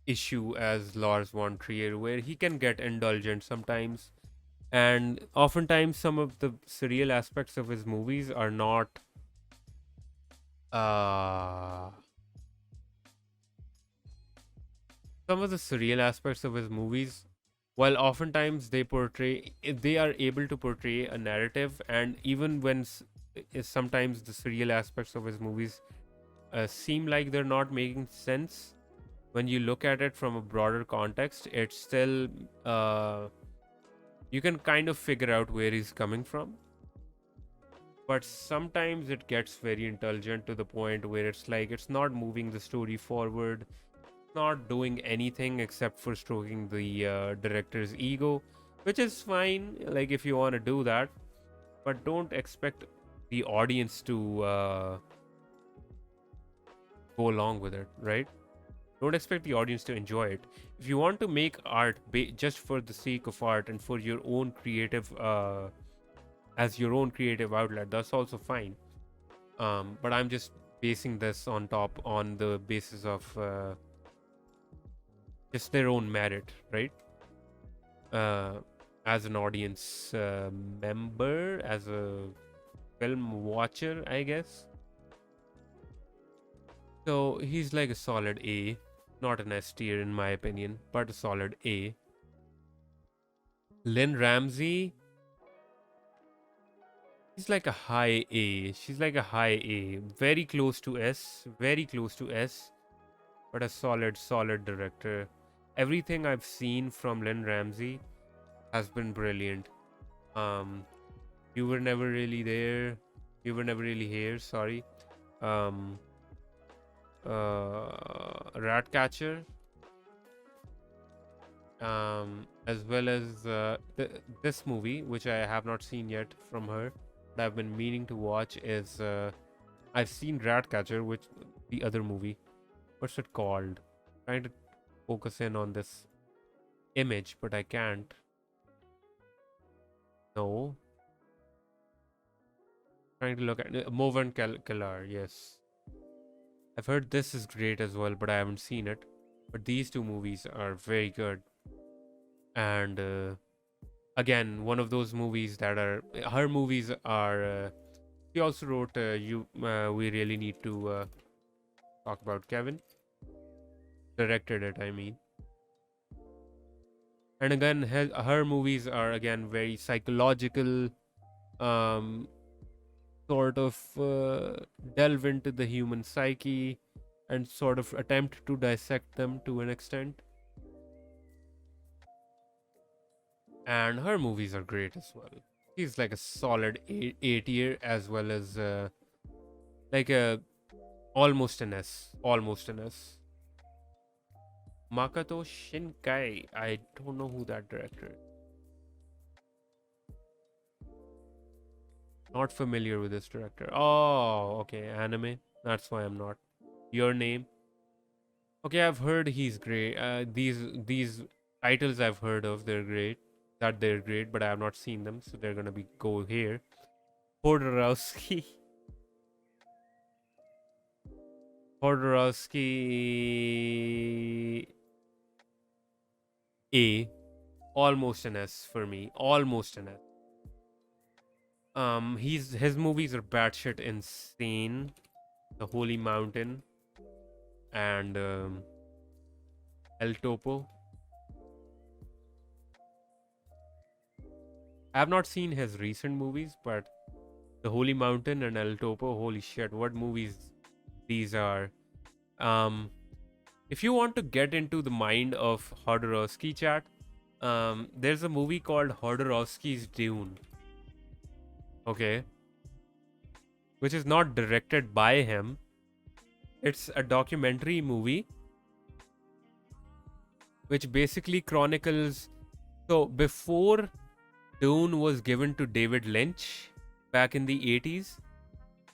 issue as Lars von Trier, where he can get indulgent sometimes, and oftentimes some of the surreal aspects of his movies are not. Uh, some of the surreal aspects of his movies, while oftentimes they are able to portray a narrative, and even when sometimes the surreal aspects of his movies seem like they're not making sense, when you look at it from a broader context, it's still you can kind of figure out where he's coming from. But sometimes it gets very indulgent to the point where it's like it's not moving the story forward, not doing anything except for stroking the director's ego, which is fine, like if you want to do that, but don't expect the audience to go along with it, right? Don't expect the audience to enjoy it. If you want to make art just for the sake of art and for your own creative as your own creative outlet, that's also fine. But I'm just basing this on the basis of just their own merit, right? As an audience member, as a film watcher, I guess. So he's like a solid A, not an S tier in my opinion, but a solid A. Lynne Ramsay, she's like a high A. She's like a high A, very close to S, very close to S, but a solid director. Everything I've seen from Lynne Ramsay has been brilliant. Um, you were never really there. You were never really here. Sorry. Um, Ratcatcher. As well as this movie, which I have not seen yet from her, but I've been meaning to watch, is I've seen Ratcatcher, which the other movie. What's it called? Trying to focus in on this image, but I can't. No. Trying to look at Movan Kalar, yes. I've heard this is great as well, but I haven't seen it. But these two movies are very good. And again, one of those movies that are her movies are. She also wrote We Really Need to Talk About Kevin. Directed it, I mean. And again, her movies are again very psychological, um, sort of delve into the human psyche, and sort of attempt to dissect them to an extent. And her movies are great as well. She's like a solid A tier, as well as like a almost an S, almost an S. Makoto Shinkai. I don't know who that director is. Not familiar with this director. Oh, okay, anime. That's why I'm not. Your Name. Okay, I've heard he's great. These titles I've heard of, they're great. That they're great, but I have not seen them, so they're gonna be go here. Jodorowsky. Jodorowsky A. Almost an S for me. Almost an S. His movies are batshit insane. The Holy Mountain and El Topo. I have not seen his recent movies, but The Holy Mountain and El Topo, holy shit, what movies these are. Um, if you want to get into the mind of Jodorowsky, chat, there's a movie called Jodorowsky's Dune. Okay, which is not directed by him. It's a documentary movie which basically chronicles. So before Dune was given to David Lynch back in the 80s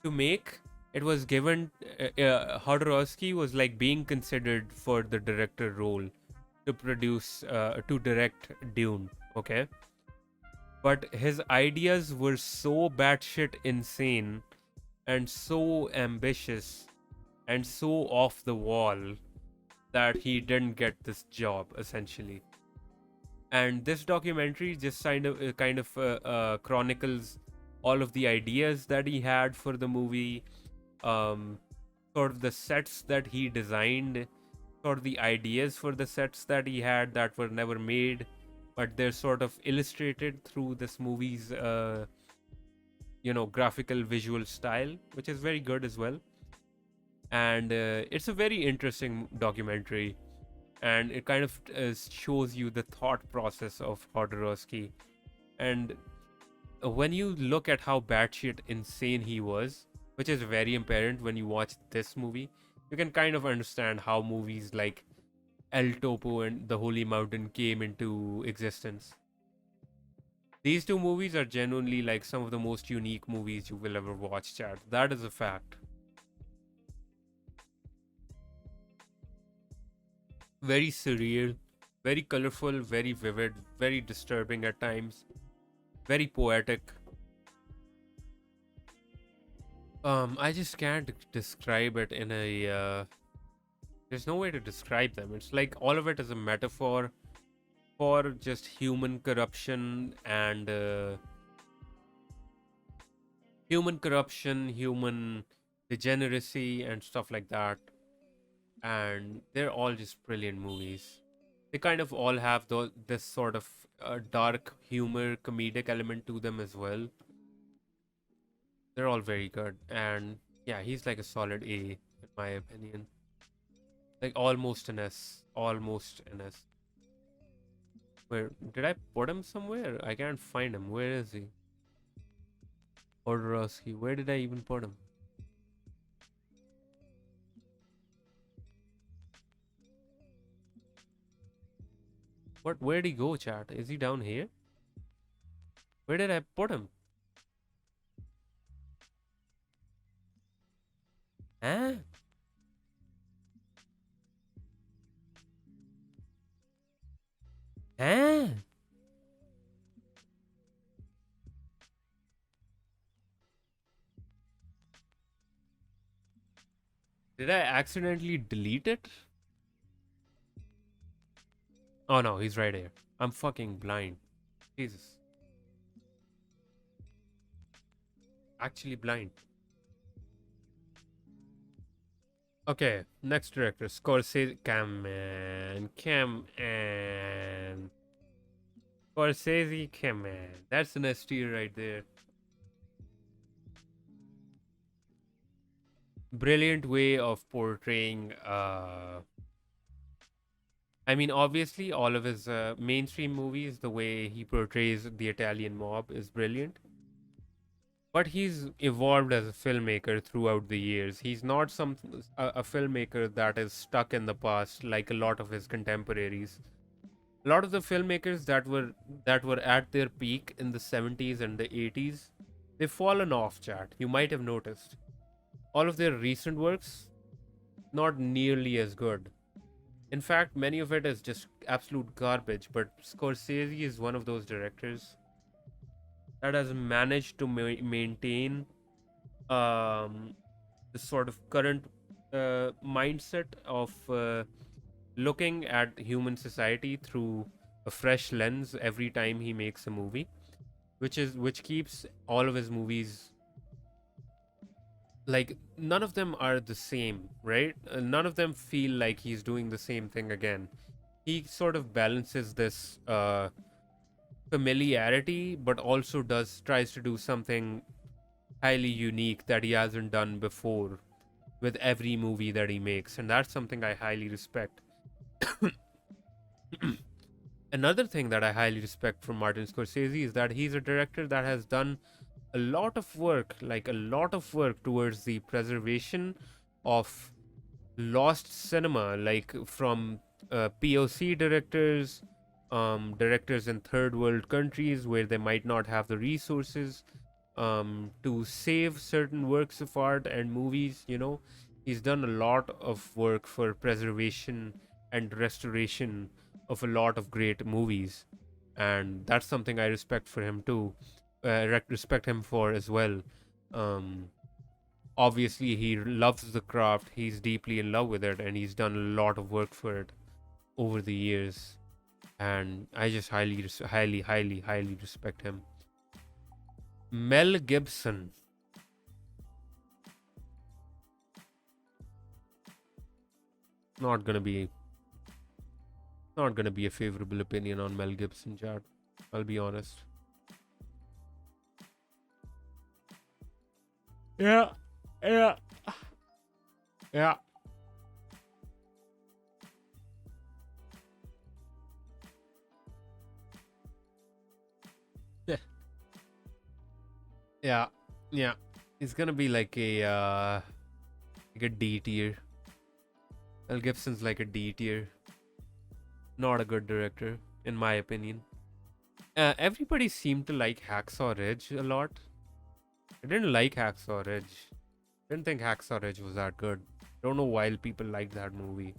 to make, it was given. Jodorowsky was like being considered for the director role to direct Dune. Okay, but his ideas were so batshit insane and so ambitious and so off the wall that he didn't get this job essentially. And this documentary just chronicles all of the ideas that he had for the movie, um, sort of the sets that he designed, sort of the ideas for the sets that he had that were never made, but they're sort of illustrated through this movie's graphical visual style, which is very good as well. And it's a very interesting documentary, and it kind of shows you the thought process of Jodorowsky. And when you look at how batshit insane he was, which is very apparent when you watch this movie, you can kind of understand how movies like El Topo and The Holy Mountain came into existence. These two movies are genuinely like some of the most unique movies you will ever watch, chat. That is a fact. Very surreal, very colorful, very vivid, very disturbing at times, very poetic. I just can't describe it in a. There's no way to describe them. It's like all of it is a metaphor for just human corruption and human degeneracy, and stuff like that. And they're all just brilliant movies. They kind of all have this sort of dark humor, comedic element to them as well. They're all very good, and yeah, he's like a solid A in my opinion. Like almost an S, almost an S. Where did I put him somewhere? I can't find him. Where is he? Jodorowsky. Where did I even put him? What? Where'd he go, chat? Is he down here? Where did I put him? Huh? Huh? Did I accidentally delete it? Oh no, he's right here. I'm fucking blind. Jesus. Actually blind. Okay, next director. Scorsese. Come on. Scorsese, come on. That's an S tier right there. brilliant way of portraying. I mean, obviously, all of his mainstream movies, the way he portrays the Italian mob is brilliant. But he's evolved as a filmmaker throughout the years. He's not a filmmaker that is stuck in the past like a lot of his contemporaries. A lot of the filmmakers that were at their peak in the 70s and the 80s, they've fallen off, chat. You might have noticed. All of their recent works, not nearly as good. In fact, many of it is just absolute garbage. But Scorsese is one of those directors that has managed to maintain um, the sort of current mindset of looking at human society through a fresh lens every time he makes a movie, which keeps all of his movies, like, none of them are the same, right? None of them feel like he's doing the same thing again. He sort of balances this familiarity, but also does tries to do something highly unique that he hasn't done before with every movie that he makes, and that's something I highly respect. Another thing that I highly respect from Martin Scorsese is that he's a director that has done a lot of work, like a lot of work towards the preservation of lost cinema, like from POC directors, directors in third world countries where they might not have the resources to save certain works of art and movies. He's done a lot of work for preservation and restoration of a lot of great movies, and that's something I respect for him too. Respect him for as well. Um, Obviously, he loves the craft. He's deeply in love with it, and he's done a lot of work for it over the years. And I just highly respect him. Mel Gibson. Not gonna be not gonna be a favorable opinion on Mel Gibson, Chad. I'll be honest. Yeah, yeah, yeah. Yeah, yeah, yeah. It's gonna be like a D tier. Mel Gibson's like a D tier. Not a good director, in my opinion. Everybody seemed to like Hacksaw Ridge a lot. I didn't like Hacksaw Ridge. Didn't think Hacksaw Ridge was that good. Don't know why people like that movie.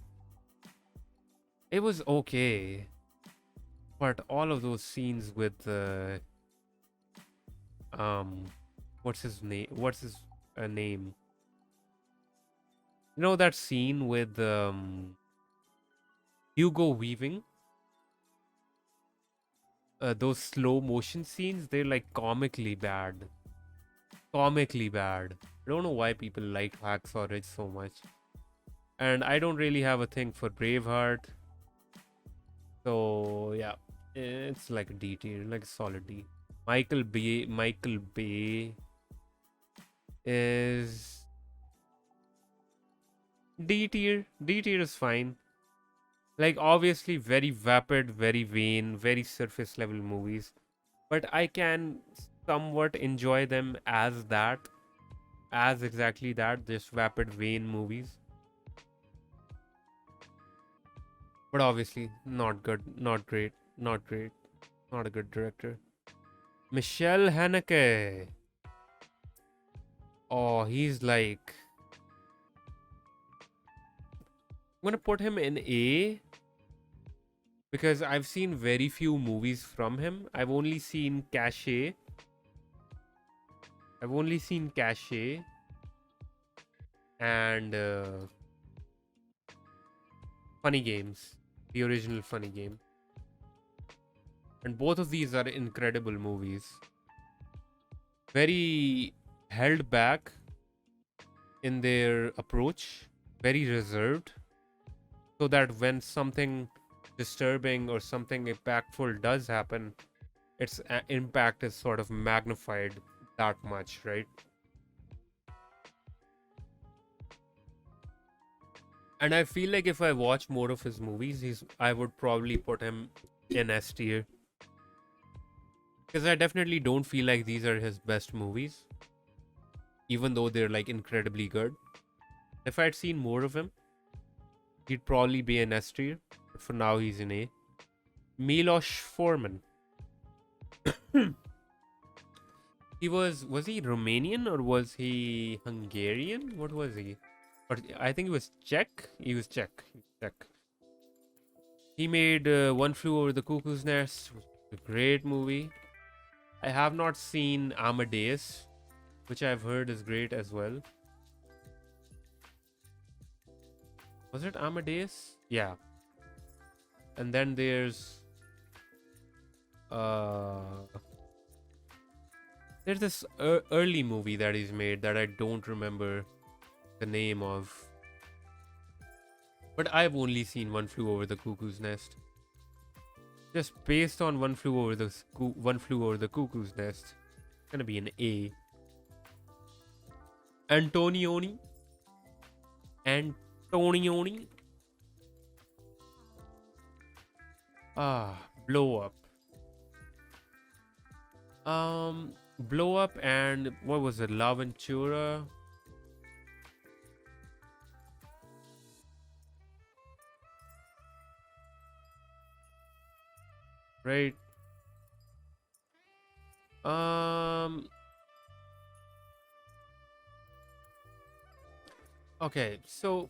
It was okay, but all of those scenes with um, what's his name? What's his name? You know that scene with Hugo Weaving? Those slow motion scenes, they're like comically bad. Comically bad. I don't know why people like Hacksaw Ridge so much. And I don't really have a thing for Braveheart. So yeah, it's like a D tier, like a solid D. Michael Bay is D tier. D tier is fine. Like, obviously very vapid, very vain, very surface level movies. But I can somewhat enjoy them as that, as exactly that, just vapid, vain movies. But obviously, not good, not great, not great, not a good director. Michelle Haneke. Oh, he's like. I'm gonna put him in A because I've seen very few movies from him. I've only seen Cache. And Funny Games, the original Funny Game. And both of these are incredible movies. Very held back in their approach, very reserved, so that when something disturbing or something impactful does happen, its impact is sort of magnified that much, right? And I feel like if I watch more of his movies, I would probably put him in S tier because I definitely don't feel like these are his best movies, even though they're like incredibly good. If I'd seen more of him, he'd probably be in S tier. But for now, he's in A. Milos Forman. Was he Romanian or was he Hungarian? What was he? Or I think he was Czech. He was Czech. Czech. He made One Flew Over the Cuckoo's Nest, which is a great movie. I have not seen Amadeus, which I've heard is great as well. Was it Amadeus? Yeah. And then there's this early movie that he's made that I don't remember the name of. But I've only seen One Flew Over the Cuckoo's Nest. Just based on One Flew Over the Cuckoo's Nest, it's gonna be an A. Antonioni. Blow Up. Blow Up and what was it? La Ventura. Right. Okay, so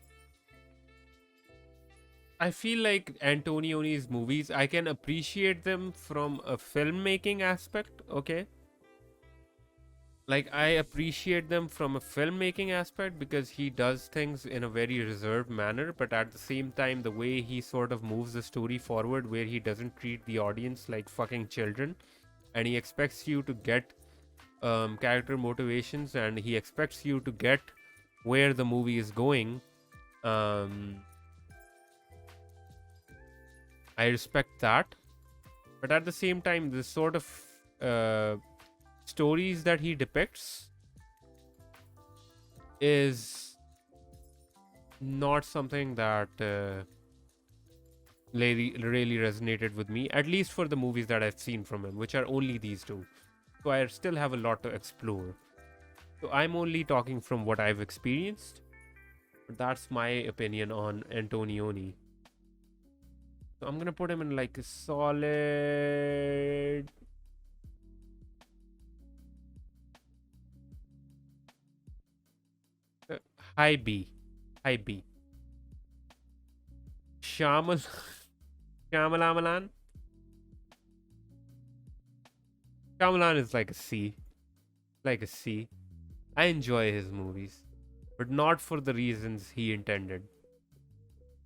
I feel like Antonioni's movies, I can appreciate them from a filmmaking aspect, okay? Like, I appreciate them from a filmmaking aspect because he does things in a very reserved manner, but at the same time, the way he sort of moves the story forward, where he doesn't treat the audience like fucking children, and he expects you to get character motivations, and he expects you to get where the movie is going. I respect that, but at the same time, the sort of stories that he depicts is not something that really resonated with me, at least for the movies that I've seen from him, which are only these two. So I still have a lot to explore. So I'm only talking from what I've experienced. But that's my opinion on Antonioni. So I'm gonna put him in like a solid high B. High B. Shyamalan. Shyamalan is like a C. Like a C. I enjoy his movies, but not for the reasons he intended.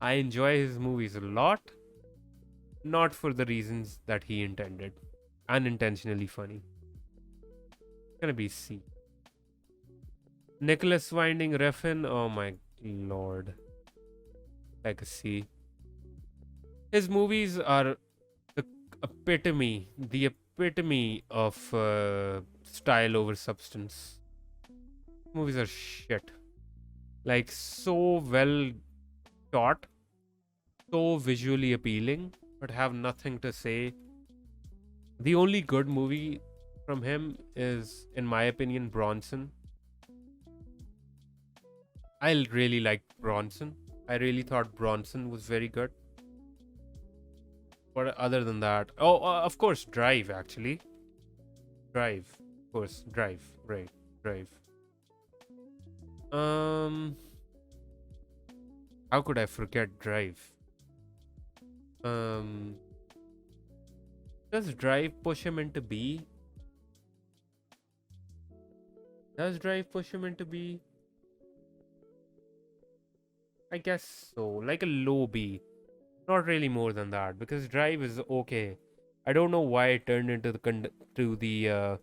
I enjoy his movies a lot, not for the reasons that he intended. Unintentionally funny. It's gonna be C. Nicholas Winding Refn, oh my lord. Like a C. His movies are the epitome of style over substance. Movies are shit. Like, so well shot, so visually appealing, but have nothing to say. The only good movie from him is, in my opinion, Bronson. I really liked Bronson. I really thought Bronson was very good. But other than that, of course, Drive, actually. Drive. Of course, Drive. Right. Drive. How could I forget Drive? Does Drive push him into B? Does Drive push him into B? I guess so. Like a low B. Not really more than that, because Drive is okay. I don't know why it turned into the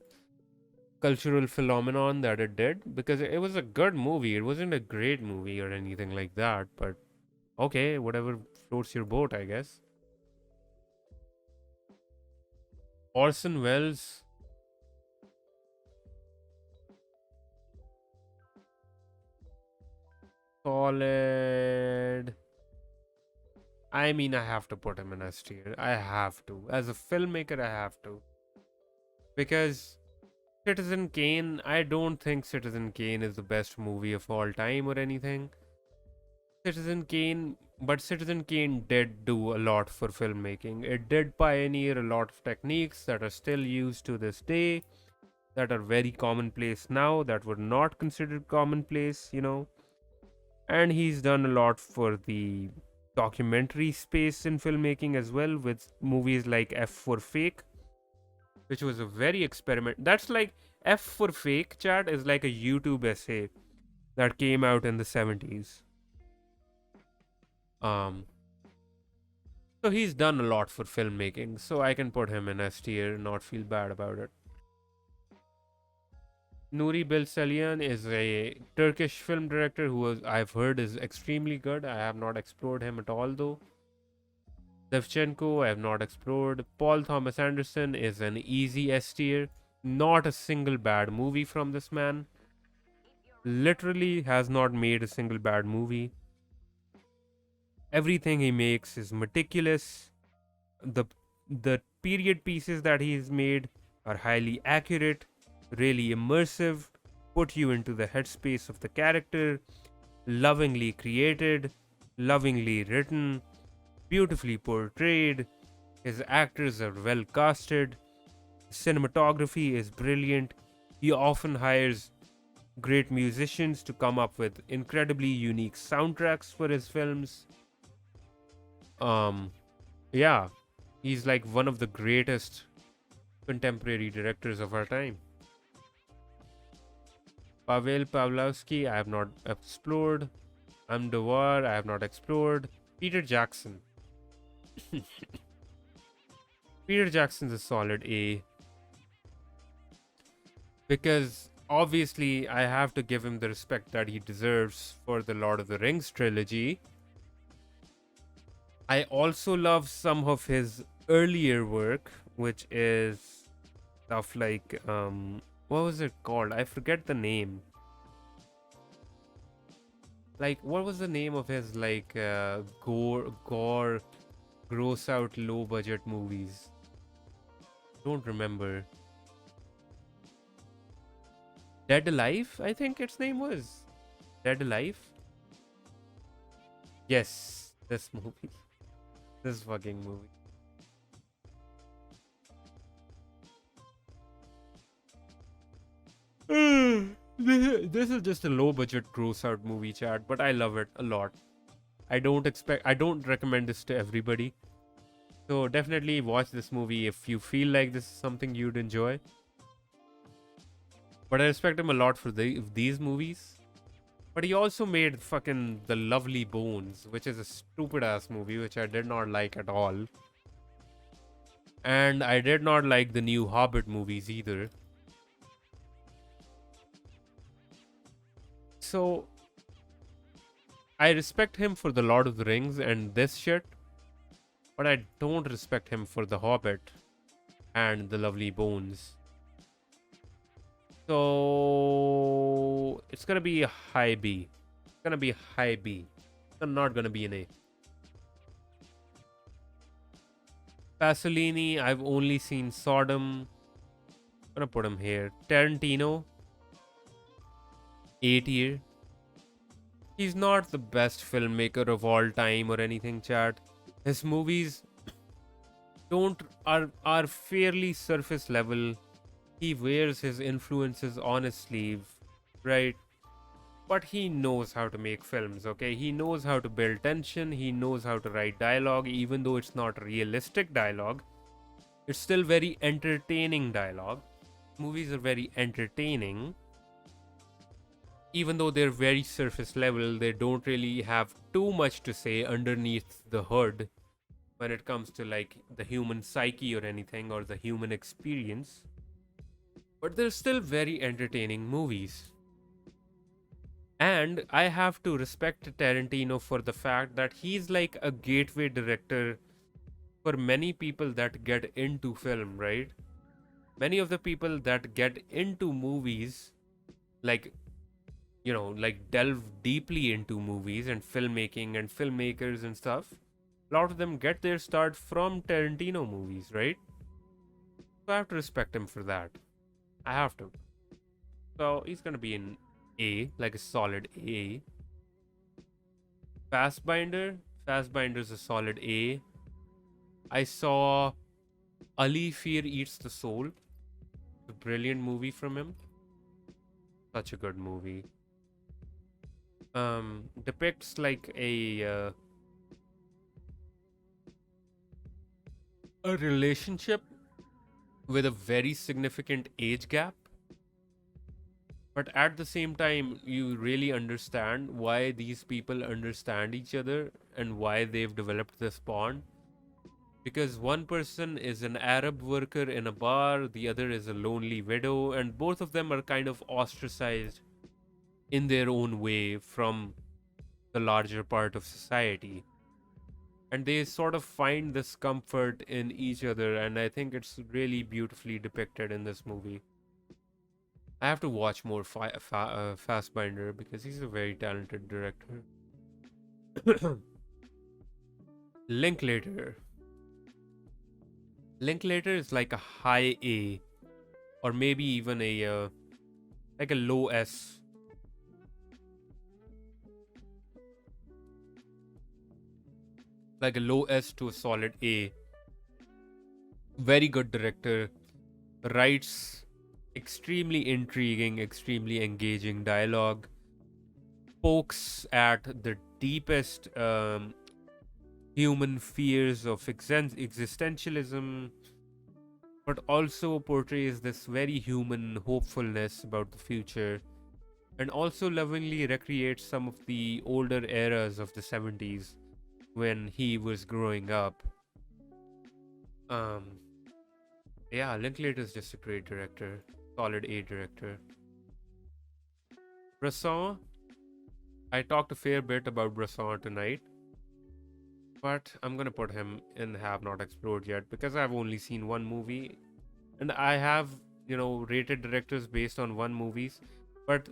cultural phenomenon that it did, because it was a good movie. It wasn't a great movie or anything like that, but okay, whatever floats your boat, I guess. Orson Welles. solid. I mean, I have to put him in S tier. I have to. As a filmmaker, I have to. Because Citizen Kane, I don't think Citizen Kane is the best movie of all time or anything. But Citizen Kane did do a lot for filmmaking. It did pioneer a lot of techniques that are still used to this day, that are very commonplace now, that were not considered commonplace, And he's done a lot for the documentary space in filmmaking as well, with movies like F for Fake, which was a very experiment. That's like F for Fake, chat, is like a YouTube essay that came out in the 70s. So he's done a lot for filmmaking, so I can put him in S tier and not feel bad about it. Nuri Bilsalyan is a Turkish film director who I've heard is extremely good. I have not explored him at all though. Devchenko, I have not explored. Paul Thomas Anderson is an easy S tier. Not a single bad movie from this man. Literally has not made a single bad movie. Everything he makes is meticulous. The period pieces that he's made are highly accurate, really immersive, put you into the headspace of the character, lovingly created, lovingly written, beautifully portrayed. His actors are well casted. Cinematography is brilliant. He often hires great musicians to come up with incredibly unique soundtracks for his films. Yeah, he's like one of the greatest contemporary directors of our time. Pavel Pawlowski, I have not explored. Amdawar, I have not explored. Peter Jackson. Peter Jackson's a solid A. Because obviously I have to give him the respect that he deserves for the Lord of the Rings trilogy. I also love some of his earlier work, which is stuff like what was it called? I forget the name. Like, what was the name of his gore, gross out, low budget movies? Don't remember. Dead Alive, I think its name was. Dead Alive? Yes, this movie. This fucking movie. This is just a low budget gross out movie, chat, but I love it a lot. I don't recommend this to everybody. So definitely watch this movie if you feel like this is something you'd enjoy. But I respect him a lot for these movies. But he also made fucking The Lovely Bones, which is a stupid ass movie, which I did not like at all. And I did not like the new Hobbit movies either. So I respect him for The Lord of the Rings and this shit, but I don't respect him for The Hobbit and The Lovely Bones. So it's gonna be a high B. It's gonna be a high B. It's not gonna be an A. Pasolini, I've only seen Sodom. I'm gonna put him here. Tarantino, A tier. He's not the best filmmaker of all time or anything, chat. His movies are fairly surface level. He wears his influences on his sleeve, right? But he knows how to make films, okay? He knows how to build tension. He knows how to write dialogue, even though it's not realistic dialogue. It's still very entertaining dialogue. Movies are very entertaining. Even though they're very surface level, they don't really have too much to say underneath the hood when it comes to like the human psyche or anything, or the human experience. But they're still very entertaining movies. And I have to respect Tarantino for the fact that he's like a gateway director for many people that get into film, right? Many of the people that get into movies, like, like delve deeply into movies and filmmaking and filmmakers and stuff, a lot of them get their start from Tarantino movies, right? So I have to respect him for that. I have to. So he's gonna be an A, like a solid A. Fastbinder. Fastbinder's a solid A. I saw Ali Fear Eats the Soul. A brilliant movie from him. Such a good movie. Depicts like a relationship with a very significant age gap, but at the same time you really understand why these people understand each other and why they've developed this bond, because one person is an Arab worker in a bar, the other is a lonely widow, and both of them are kind of ostracized in their own way from the larger part of society. And they sort of find this comfort in each other, and I think it's really beautifully depicted in this movie. I have to watch more Fastbinder because he's a very talented director. Linklater. Linklater is like a high A, or maybe even a like a low S. Like a low S to a solid A. Very good director. Writes extremely intriguing, extremely engaging dialogue. Pokes at the deepest human fears of existentialism, but also portrays this very human hopefulness about the future, and also lovingly recreates some of the older eras of the 70s when he was growing up. Um, yeah, Linklater is just a great director, solid A director. Bresson, I talked a fair bit about Bresson tonight, but I'm gonna put him in Have Not Explored Yet because I've only seen one movie, and I have rated directors based on one movies, but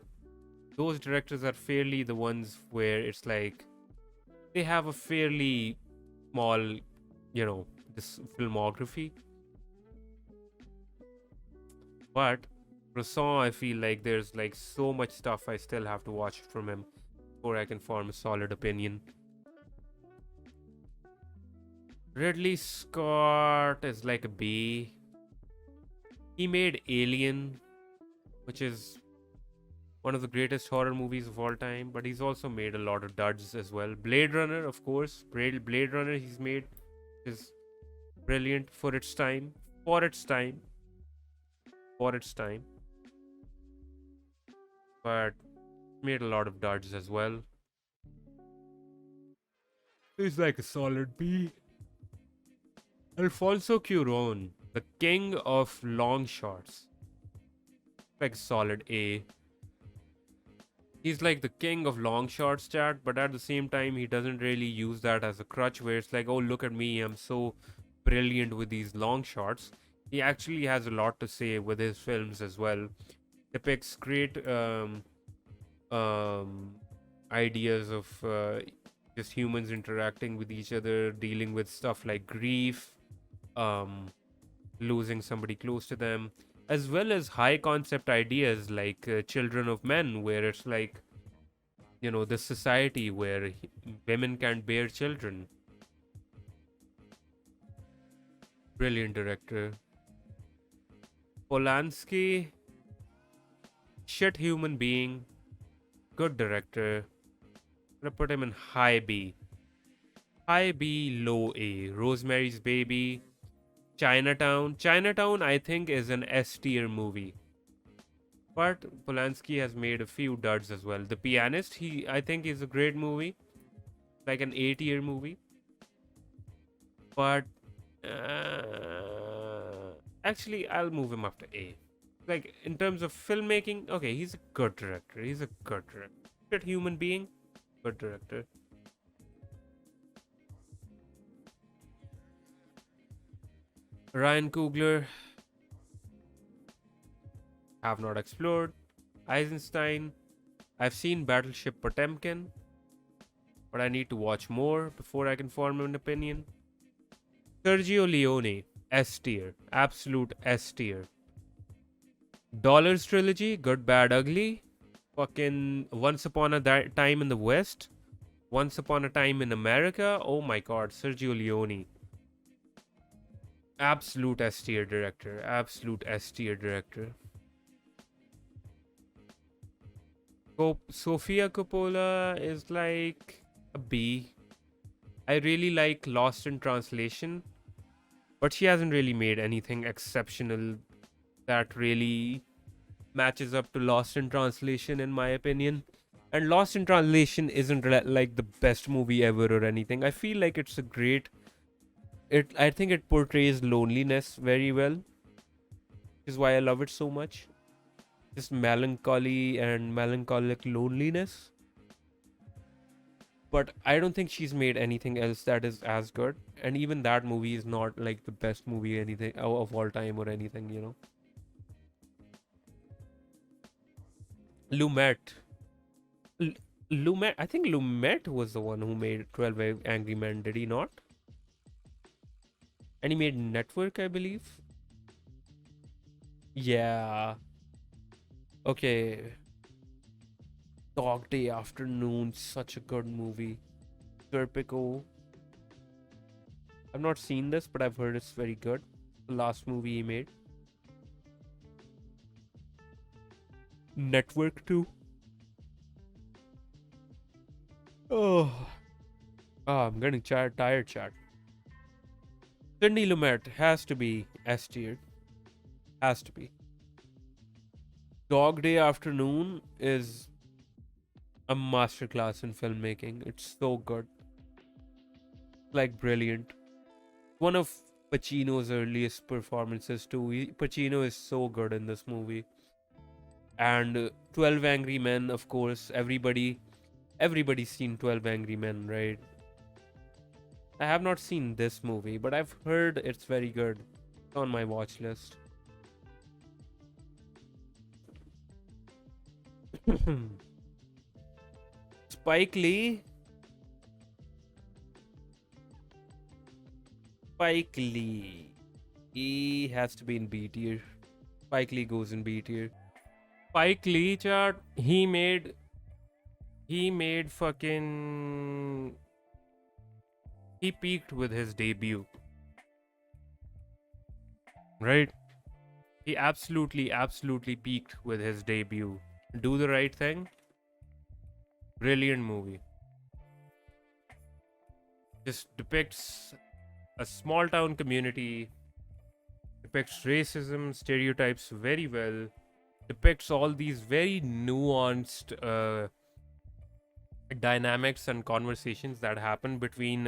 those directors are fairly the ones where it's like they have a fairly small, this filmography. But Bresson, I feel like there's like so much stuff I still have to watch from him before I can form a solid opinion. Ridley Scott is like a B. He made Alien, which is one of the greatest horror movies of all time, but he's also made a lot of duds as well. Blade Runner, of course. Blade Runner he's made is brilliant for its time. For its time. For its time. But made a lot of duds as well. He's like a solid B. Alfonso Cuarón, the king of long shots. Like solid A. He's like the king of long shots, chat, but at the same time, he doesn't really use that as a crutch where it's like, oh, look at me, I'm so brilliant with these long shots. He actually has a lot to say with his films as well. Depicts great ideas of just humans interacting with each other, dealing with stuff like grief, losing somebody close to them, as well as high concept ideas like Children of Men, where it's like, this society where women can't bear children. Brilliant director. Polanski, shit human being, good director. I'm gonna put him in high B. High B, low A. Rosemary's Baby. Chinatown. Chinatown, I think, is an S tier movie. But Polanski has made a few duds as well. The Pianist, I think, is a great movie. Like an A tier movie. But actually, I'll move him up to A. Like, in terms of filmmaking, okay, he's a good director. He's a good director. Good human being, good director. Ryan Coogler, Have Not Explored. Eisenstein, I've seen Battleship Potemkin, but I need to watch more before I can form an opinion. Sergio Leone, S tier, absolute S tier. Dollars trilogy, Good, Bad, Ugly. Fucking Once Upon a Time in the West. Once Upon a Time in America. Oh my god, Sergio Leone. Absolute S tier director. Absolute S tier director. Sofia Coppola is like a B. I really like Lost in Translation, but she hasn't really made anything exceptional that really matches up to Lost in Translation, in my opinion. And Lost in Translation isn't like the best movie ever or anything. I feel like it's a great. I think it portrays loneliness very well, which is why I love it so much. Just melancholy and melancholic loneliness. But I don't think she's made anything else that is as good. And even that movie is not like the best movie anything of all time or anything, you know. Lumet. Lumet. I think Lumet was the one who made 12 Angry Men, did he not? And he made Network, I believe. Yeah. Okay. Dog Day Afternoon, such a good movie. Serpico. I've not seen this, but I've heard it's very good. The last movie he made. Network 2. Oh. I'm getting tired, chat. Sidney Lumet has to be S tier. Has to be. Dog Day Afternoon is a masterclass in filmmaking. It's so good. Like brilliant. One of Pacino's earliest performances too. Pacino is so good in this movie. And 12 Angry Men, of course. Everybody's seen 12 Angry Men, right? I have not seen this movie, but I've heard it's very good. It's on my watch list. Spike Lee. Spike Lee. He has to be in B tier. Spike Lee goes in B tier. Spike Lee, chart. He made fucking. He peaked with his debut. Right? He absolutely peaked with his debut. Do the Right Thing. Brilliant movie. Just depicts a small town community, depicts racism, stereotypes very well, depicts all these very nuanced dynamics and conversations that happen between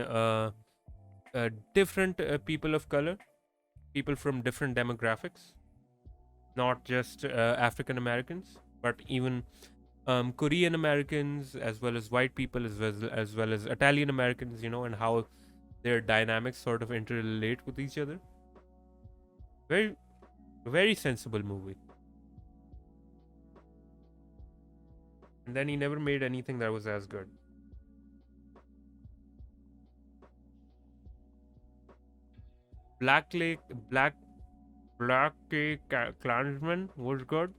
different people of color, people from different demographics, not just African Americans, but even Korean Americans, as well as white people, as well as Italian Americans, you know, and how their dynamics sort of interrelate with each other. Very, very sensible movie. And then he never made anything that was as good. Black Klansman was good,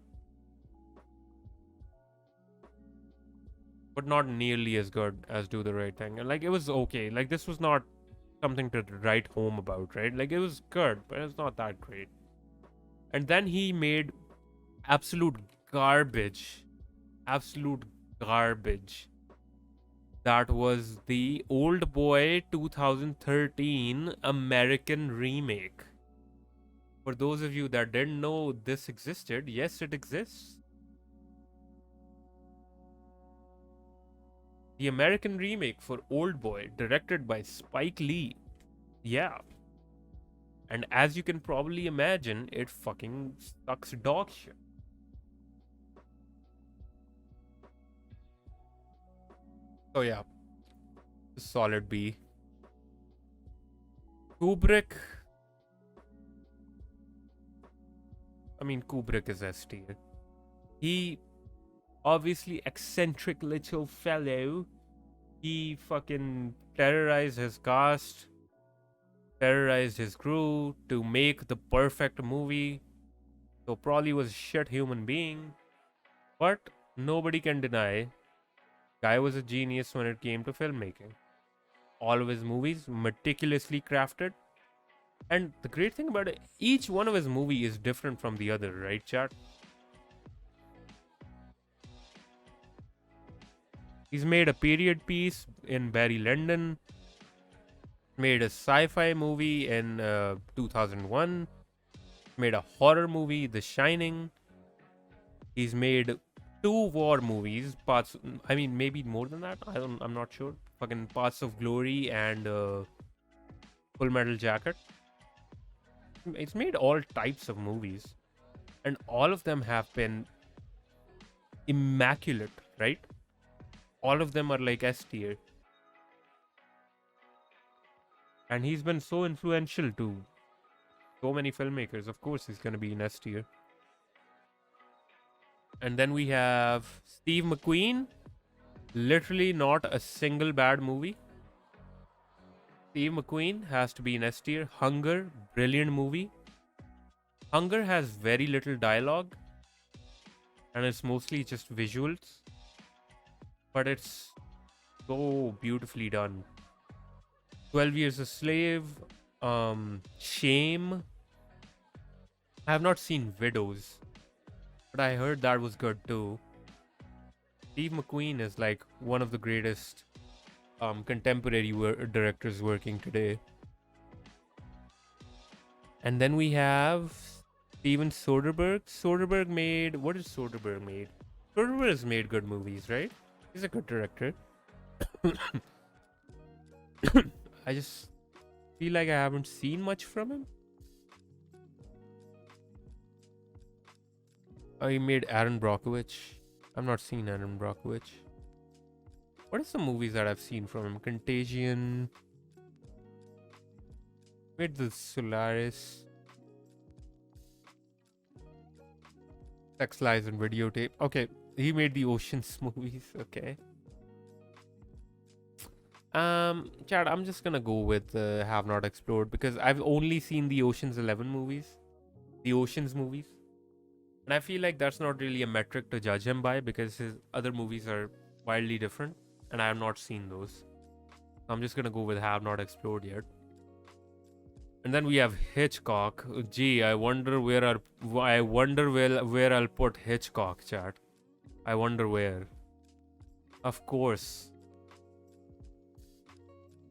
but not nearly as good as Do the Right Thing. And like, it was okay. Like, this was not something to write home about, right? Like, it was good, but it's not that great. And then he made absolute garbage. Absolute garbage. That was the Old Boy 2013 American remake. For those of you that didn't know this existed, yes, it exists. The American remake for Old Boy, directed by Spike Lee. Yeah. And as you can probably imagine, it fucking sucks dog shit. Oh yeah. Solid B. Kubrick. I mean, Kubrick is S tier. He obviously eccentric little fellow. He fucking terrorized his cast, terrorized his crew to make the perfect movie. So probably was a shit human being. But nobody can deny guy was a genius when it came to filmmaking. All of his movies meticulously crafted. And the great thing about it, each one of his movie is different from the other, right, chat? He's made a period piece in Barry Lyndon, made a sci-fi movie in 2001, made a horror movie, The Shining. He's made 2 war movies, I mean, maybe more than that. I'm not sure. Fucking Paths of Glory and Full Metal Jacket. It's made all types of movies, and all of them have been immaculate, right? All of them are like S tier. And he's been so influential to so many filmmakers. Of course, he's gonna be in S tier. And then we have Steve McQueen. Literally not a single bad movie. Steve McQueen has to be in S tier. Hunger, brilliant movie. Hunger has very little dialogue, and it's mostly just visuals, but it's so beautifully done. 12 Years a Slave, Shame. I have not seen Widows, but I heard that was good too. Steve McQueen is like one of the greatest contemporary directors working today. And then we have Steven Soderbergh. Soderbergh made... What has Soderbergh made? Soderbergh has made good movies, right? He's a good director. I just feel like I haven't seen much from him. Oh, he made Aaron Brockovich. I've not seen Aaron Brockovich. What are some movies that I've seen from him? Contagion. Made the Solaris. Sex, Lies, and Videotape. Okay, he made the Oceans movies. Okay. Chad, I'm just gonna go with Have Not Explored because I've only seen the Oceans 11 movies. The Oceans movies. And I feel like that's not really a metric to judge him by because his other movies are wildly different and I have not seen those. I'm just gonna go with Have Not Explored yet. And then we have Hitchcock. Gee, I wonder where I'll put Hitchcock, chat. I wonder where. Of course.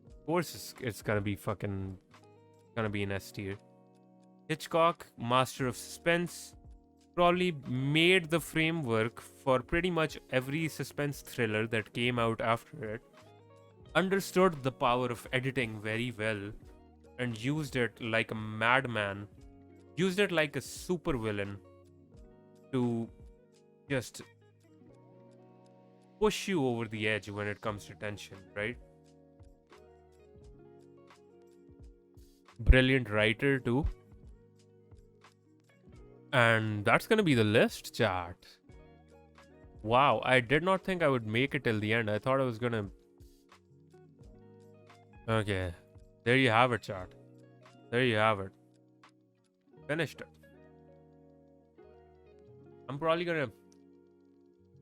Of course it's gonna be in S tier. Hitchcock, master of suspense, probably made the framework for pretty much every suspense thriller that came out after it. Understood the power of editing very well and used it like a madman. Used it like a supervillain to just push you over the edge when it comes to tension, right? Brilliant writer too. And that's gonna be the list, chat. Wow, I did not think I would make it till the end. I thought I was gonna... Okay. There you have it, chat. There you have it. Finished it. I'm probably gonna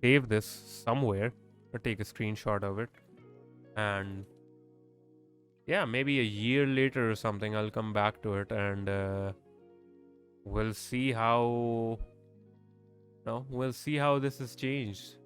save this somewhere or take a screenshot of it. And yeah, maybe a year later or something, I'll come back to it and we'll see how... we'll see how this has changed.